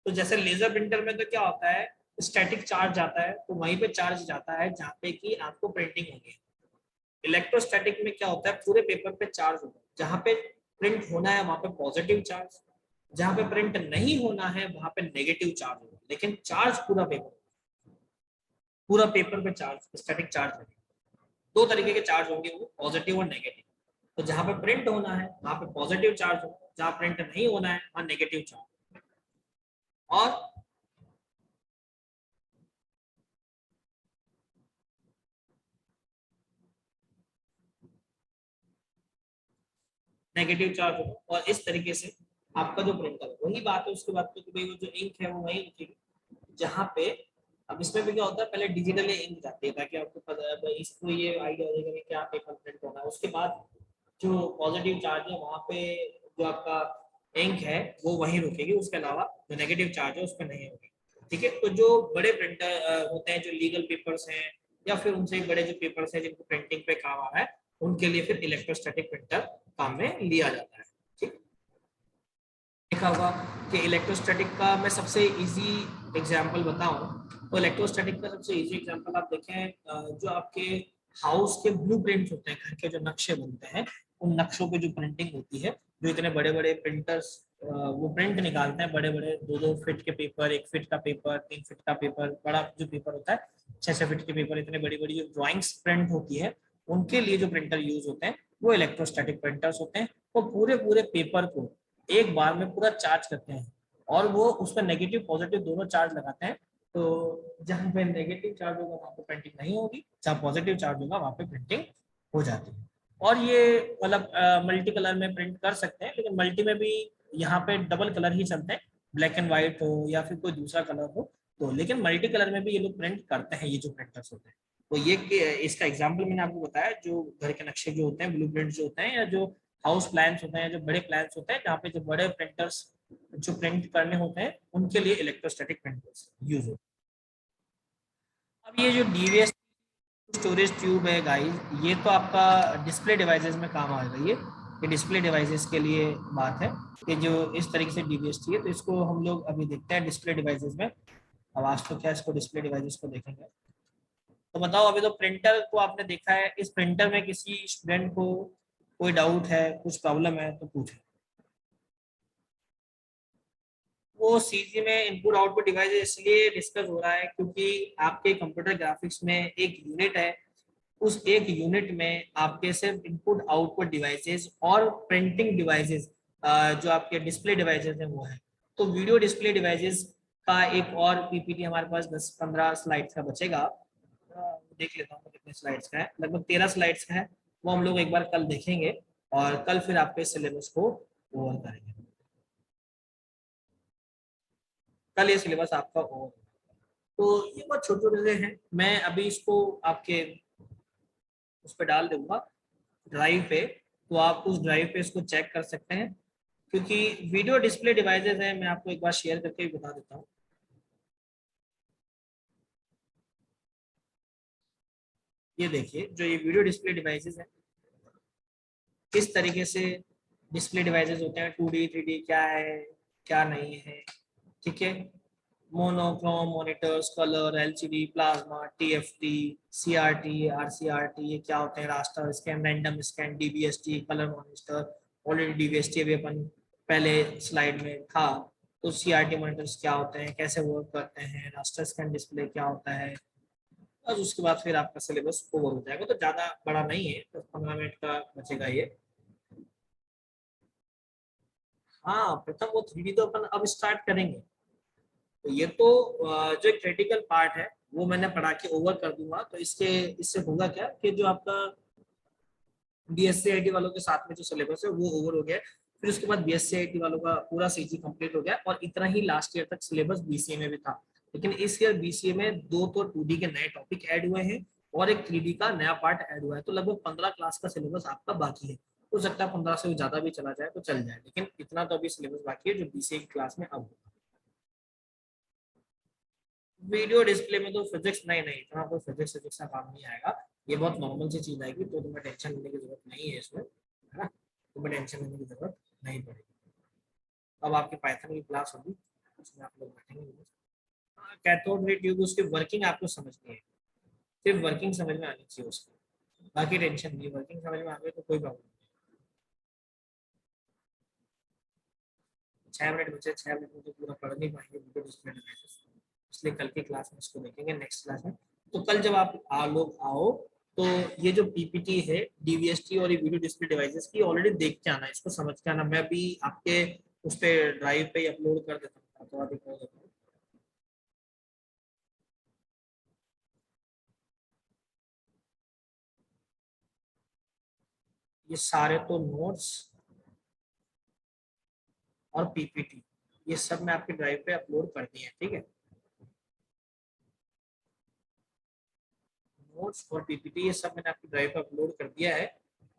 A: तो जैसे लेजर प्रिंटर में तो क्या होता है, स्टैटिक चार्ज जाता है, तो वहीं पे चार्ज जाता है जहाँ पे कि आपको प्रिंटिंग होगी। इलेक्ट्रोस्टैटिक में क्या होता है, पूरे पेपर पे चार्ज होता है, जहाँ पे प्रिंट होना है वहां पे पॉजिटिव चार्ज, जहाँ पे प्रिंट नहीं होना है वहां पे नेगेटिव चार्ज होगा, लेकिन चार्ज पूरा पेपर पे चार्ज, स्टैटिक चार्ज लगेगा। दो तरीके के चार्ज होंगे, वो पॉजिटिव और नेगेटिव। तो जहाँ पे प्रिंट होना है वहां पे पॉजिटिव चार्ज होगा, जहाँ प्रिंट नहीं होना है वहां नेगेटिव चार्ज। और नेगेटिव चार्ज होगा, और इस तरीके से आपका जो प्रिंटर है, वही बात है उसके बाद तो भाई वो जो इंक है वो वही लिखेगी जहाँ पे। अब इसमें भी क्या होता है, पहले डिजिटली इंक जाती है ताकि आपको पता है इसको ये आइडिया हो जाएगा कि क्या पेपर प्रिंट होना है। उसके बाद जो पॉजिटिव चार्ज है वहाँ पे जो आपका इंक है वो वहीं रुकेगी, उसके अलावा जो नेगेटिव चार्ज है उस पर नहीं होगी। ठीक है। तो जो बड़े प्रिंटर होते हैं, जो लीगल पेपर्स हैं या फिर उनसे बड़े जो पेपर्स हैं जिनको प्रिंटिंग पे काम आ रहा है, उनके लिए फिर इलेक्ट्रोस्टैटिक प्रिंटर काम में लिया जाता है। ठीक, देखा होगा कि इलेक्ट्रोस्टैटिक का मैं सबसे इजी एग्जांपल बताऊं तो इलेक्ट्रोस्टैटिक का सबसे इजी एग्जांपल आप देखें, जो आपके हाउस के ब्लूप्रिंट्स होते हैं, घर के जो नक्शे बनते हैं, उन नक्शों पे जो प्रिंटिंग होती है, जो इतने बड़े बड़े प्रिंटर्स वो प्रिंट निकालते हैं, बड़े बड़े 2-2 फीट के पेपर, 1 फीट का पेपर, 3 फीट का पेपर, बड़ा जो पेपर होता है 6-6 फीट के पेपर, इतने बड़ी बड़ी जो ड्राइंग्स प्रिंट होती है, उनके लिए जो प्रिंटर यूज होते हैं वो इलेक्ट्रोस्टैटिक प्रिंटर्स होते हैं। वो पूरे पूरे पेपर को एक बार में पूरा चार्ज करते हैं और वो उसमें नेगेटिव पॉजिटिव दोनों चार्ज लगाते हैं। तो जहां पे नेगेटिव चार्ज होगा वहां पे प्रिंटिंग नहीं होगी, जहां पॉजिटिव चार्ज होगा वहां पे प्रिंटिंग हो जाती है। और ये मतलब मल्टी कलर में प्रिंट कर सकते हैं, लेकिन मल्टी में भी यहाँ पे डबल कलर ही चलते हैं, ब्लैक एंड व्हाइट हो या फिर कोई दूसरा कलर हो तो, लेकिन मल्टी कलर में भी ये लोग प्रिंट करते हैं, ये जो प्रिंटर्स होते हैं। तो ये इसका एग्जाम्पल मैंने आपको बताया, जो घर के नक्शे जो होते हैं, ब्लू जो होते हैं, या जो हाउस प्लान्स होते हैं, जो बड़े प्लान्स होते हैं, जहाँ पे जो बड़े प्रिंटर्स जो प्रिंट करने होते हैं, उनके लिए इलेक्ट्रोस्टैटिक प्रिंटर्स यूज होते हैं। अब ये जो डीवीएस स्टोरेज ट्यूब है गाइस, ये तो आपका डिस्प्ले डिवाइसेस में काम आएगा। ये डिस्प्ले डिवाइसेस के लिए बात है कि जो इस तरीके से डीवीएसटी है, तो इसको हम लोग अभी देखते हैं डिस्प्ले डिवाइसेस में। आवाज तो क्या, इसको डिस्प्ले डिवाइसेस को देखेंगे। तो बताओ, अभी तो प्रिंटर को आपने देखा है, इस प्रिंटर में किसी स्टूडेंट को कोई डाउट है, कुछ प्रॉब्लम है तो पूछे। वो सीजी में इनपुट आउटपुट डिवाइस इसलिए डिस्कस हो रहा है क्योंकि आपके कंप्यूटर ग्राफिक्स में एक यूनिट है, उस एक यूनिट में आपके सिर्फ इनपुट आउटपुट डिवाइसेस और प्रिंटिंग डिवाइसेस, जो आपके डिस्प्ले डिवाइसेस हैं वो है। तो वीडियो डिस्प्ले डिवाइसेस का एक और पीपीटी हमारे पास 10-15 स्लाइड्स का बचेगा। देख लेता हूँ कितने स्लाइड्स का है, लगभग 13 स्लाइड्स का है। वो हम लोग एक बार कल देखेंगे और कल फिर आपके सिलेबस को ओवर करेंगे। कल ये सिलेबस आपका ओवर। तो ये बहुत छोटे छोटे से हैं, मैं अभी इसको आपके उस पर डाल दूंगा ड्राइव पे, तो आप उस ड्राइव पे इसको चेक कर सकते हैं। क्योंकि वीडियो डिस्प्ले डिवाइसेस है, मैं आपको एक बार शेयर करके भी बता देता हूँ। ये देखिए, जो ये वीडियो डिस्प्ले डिवाइसेस है, किस तरीके से डिस्प्ले डिवाइसेस होते हैं, 2D 3D क्या है क्या नहीं है। ठीक है, monochrome monitors, colour, LCD, plasma, TFT, CRT, RCRT, ये क्या होते हैं, raster scan, random scan, DBST, colour monitor. Already DBST अभी अपन पहले स्लाइड में था। तो सीआरटी मॉनिटर्स क्या होते हैं, कैसे वर्क करते हैं, रास्टर स्कैन डिस्प्ले क्या होता है। और उसके बाद फिर आपका सिलेबस ओवर हो जाएगा। तो ज़्यादा बड़ा नहीं है, 10-15 मिनट का बचेगा ये। हाँ, प्रथम वो 3D तो अपन अब स्टार्ट करेंगे। तो ये तो जो क्रिटिकल पार्ट है वो मैंने पढ़ा के ओवर कर दूंगा। तो इससे होगा क्या कि जो आपका बीएससी आईटी वालों के साथ में जो सिलेबस है वो ओवर हो गया। फिर उसके बाद बीएससी आईटी वालों का पूरा सीजी कंप्लीट हो गया और इतना ही लास्ट ईयर तक सिलेबस बीसीए में भी था। लेकिन इस ईयर बीसीए में 2 तो 2D के नए टॉपिक ऐड हुए हैं और एक 3D का नया पार्ट ऐड हुआ है। तो लगभग 15 क्लास का सिलेबस आपका बाकी है। हो सकता है 15 से ज्यादा भी चला जाए तो चल जाए, लेकिन इतना तो अभी सिलेबस बाकी है जो बीसीए की क्लास में अब होगा। वीडियो डिस्प्ले में तो फिजिक्स नहीं नहीं, इतना तो फिजिक्स फिजिक्स का काम नहीं आएगा। ये बहुत नॉर्मल सी चीज आएगी, तो तुम्हें टेंशन लेने की जरूरत नहीं है इसमें, है ना। तुम्हें टेंशन लेने की जरूरत नहीं पड़ेगी। अब आपकी पाइथन की क्लास होगी, उसमें आप लोग बैठेंगे। कैथोड रे ट्यूब, उसकी वर्किंग आपको समझनी है, सिर्फ वर्किंग समझ में आनी चाहिए उसकी, बाकी टेंशन नहीं। वर्किंग समझ में आ गई तो कोई प्रॉब्लम नहीं। 6 मिनट बचे, 6 मिनट में तो पूरा पढ़ नहीं पाएंगे वीडियो डिस्प्ले डिवाइसेस, इसलिए कल की क्लास में इसको देखेंगे, नेक्स्ट क्लास में। तो कल जब आप लोग आओ तो ये जो पीपीटी है डीवीएसटी और ये वीडियो डिस्प्ले डिवाइसेस की ऑलरेडी देख के आना, इसको समझ के आना। मैं भी आपके उस पर ड्राइव पे अपलोड कर देता हूँ, तो दिखा देता हूँ। ये सारे तो नोट्स और पीपीटी ये सब मैं आपके ड्राइव पे अपलोड कर दिए हैं। ठीक है, नोट्स और पीपीटी ये सब मैंने आपकी ड्राइव पे अपलोड कर दिया है।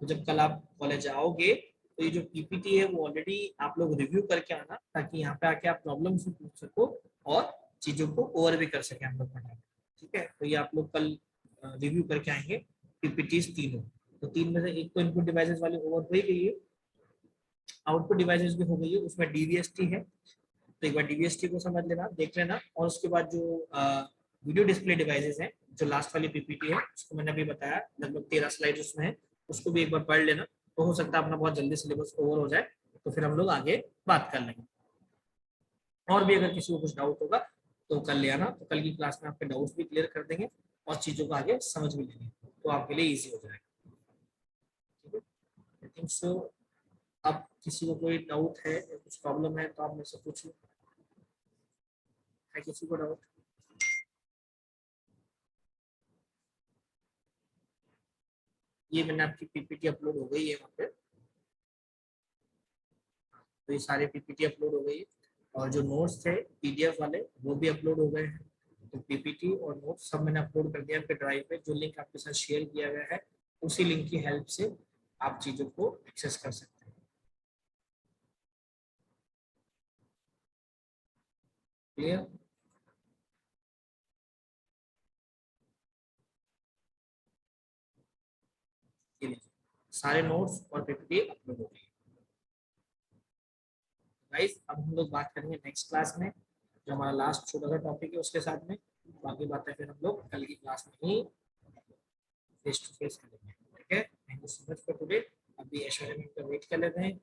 A: तो जब कल आप कॉलेज आओगे तो ये जो पीपीटी है वो ऑलरेडी आप लोग रिव्यू करके आना, ताकि यहाँ पे आके आप प्रॉब्लम से पूछ सको और चीजों को ओवर भी कर सके हम लोग पढ़ाई में। ठीक है, तो ये आप लोग कल रिव्यू करके आएंगे पीपीटीज तीनों। तो तीन में से एक तो इनपुट डिवाइसेस वाली ओवर हो ही गई है, आउटपुट डिवाइसेस भी हो गई है, उसमें डीवीएसटी है। तो एक बार डीवीएसटी को समझ लेना, देख लेना, और उसके बाद जो वीडियो डिस्प्ले डिवाइसेस हैं, जो लास्ट वाली पीपीटी है उसको मैंने अभी बताया, लगभग 13 स्लाइड उसमें है, उसको भी एक बार पढ़ लेना। तो हो सकता है अपना बहुत जल्दी सिलेबस ओवर हो जाए, तो फिर हम लोग आगे बात कर लेंगे। और भी अगर किसी को कुछ डाउट होगा तो कल ले आना, तो कल की क्लास में आपके डाउट्स भी क्लियर कर देंगे और चीज़ों को आगे समझ भी लेंगे, तो आपके लिए ईजी हो जाएगा। ठीक है, आई थिंक सो। अब किसी को कोई डाउट है या कुछ प्रॉब्लम है तो आप मुझसे पूछिए। है किसी को डाउट? ये मैंने आपकी पीपीटी अपलोड हो गई है वहाँ पे, तो ये सारे पीपीटी अपलोड हो गई है, और जो नोट्स थे पीडीएफ वाले वो भी अपलोड हो गए हैं। तो पीपीटी और नोट्स सब मैंने अपलोड कर दिया आपके ड्राइव पे, जो लिंक आपके साथ शेयर किया गया है उसी लिंक की हेल्प से आप चीज़ों को एक्सेस कर सकते हैं। क्लियर? ये लीजिए, सारे नोट्स और पीपीटी अपलोड हो गई है। गाइस अब हम लोग बात करेंगे नेक्स्ट क्लास में, जो हमारा लास्ट छोटा सा टॉपिक है उसके साथ में। बाकी बातें फिर हम लोग कल की क्लास में ही फेस टू फेस करेंगे। ठीक है, thank you so much for today. अभी ऐश्वर्या मैम का वेट कर लेते हैं।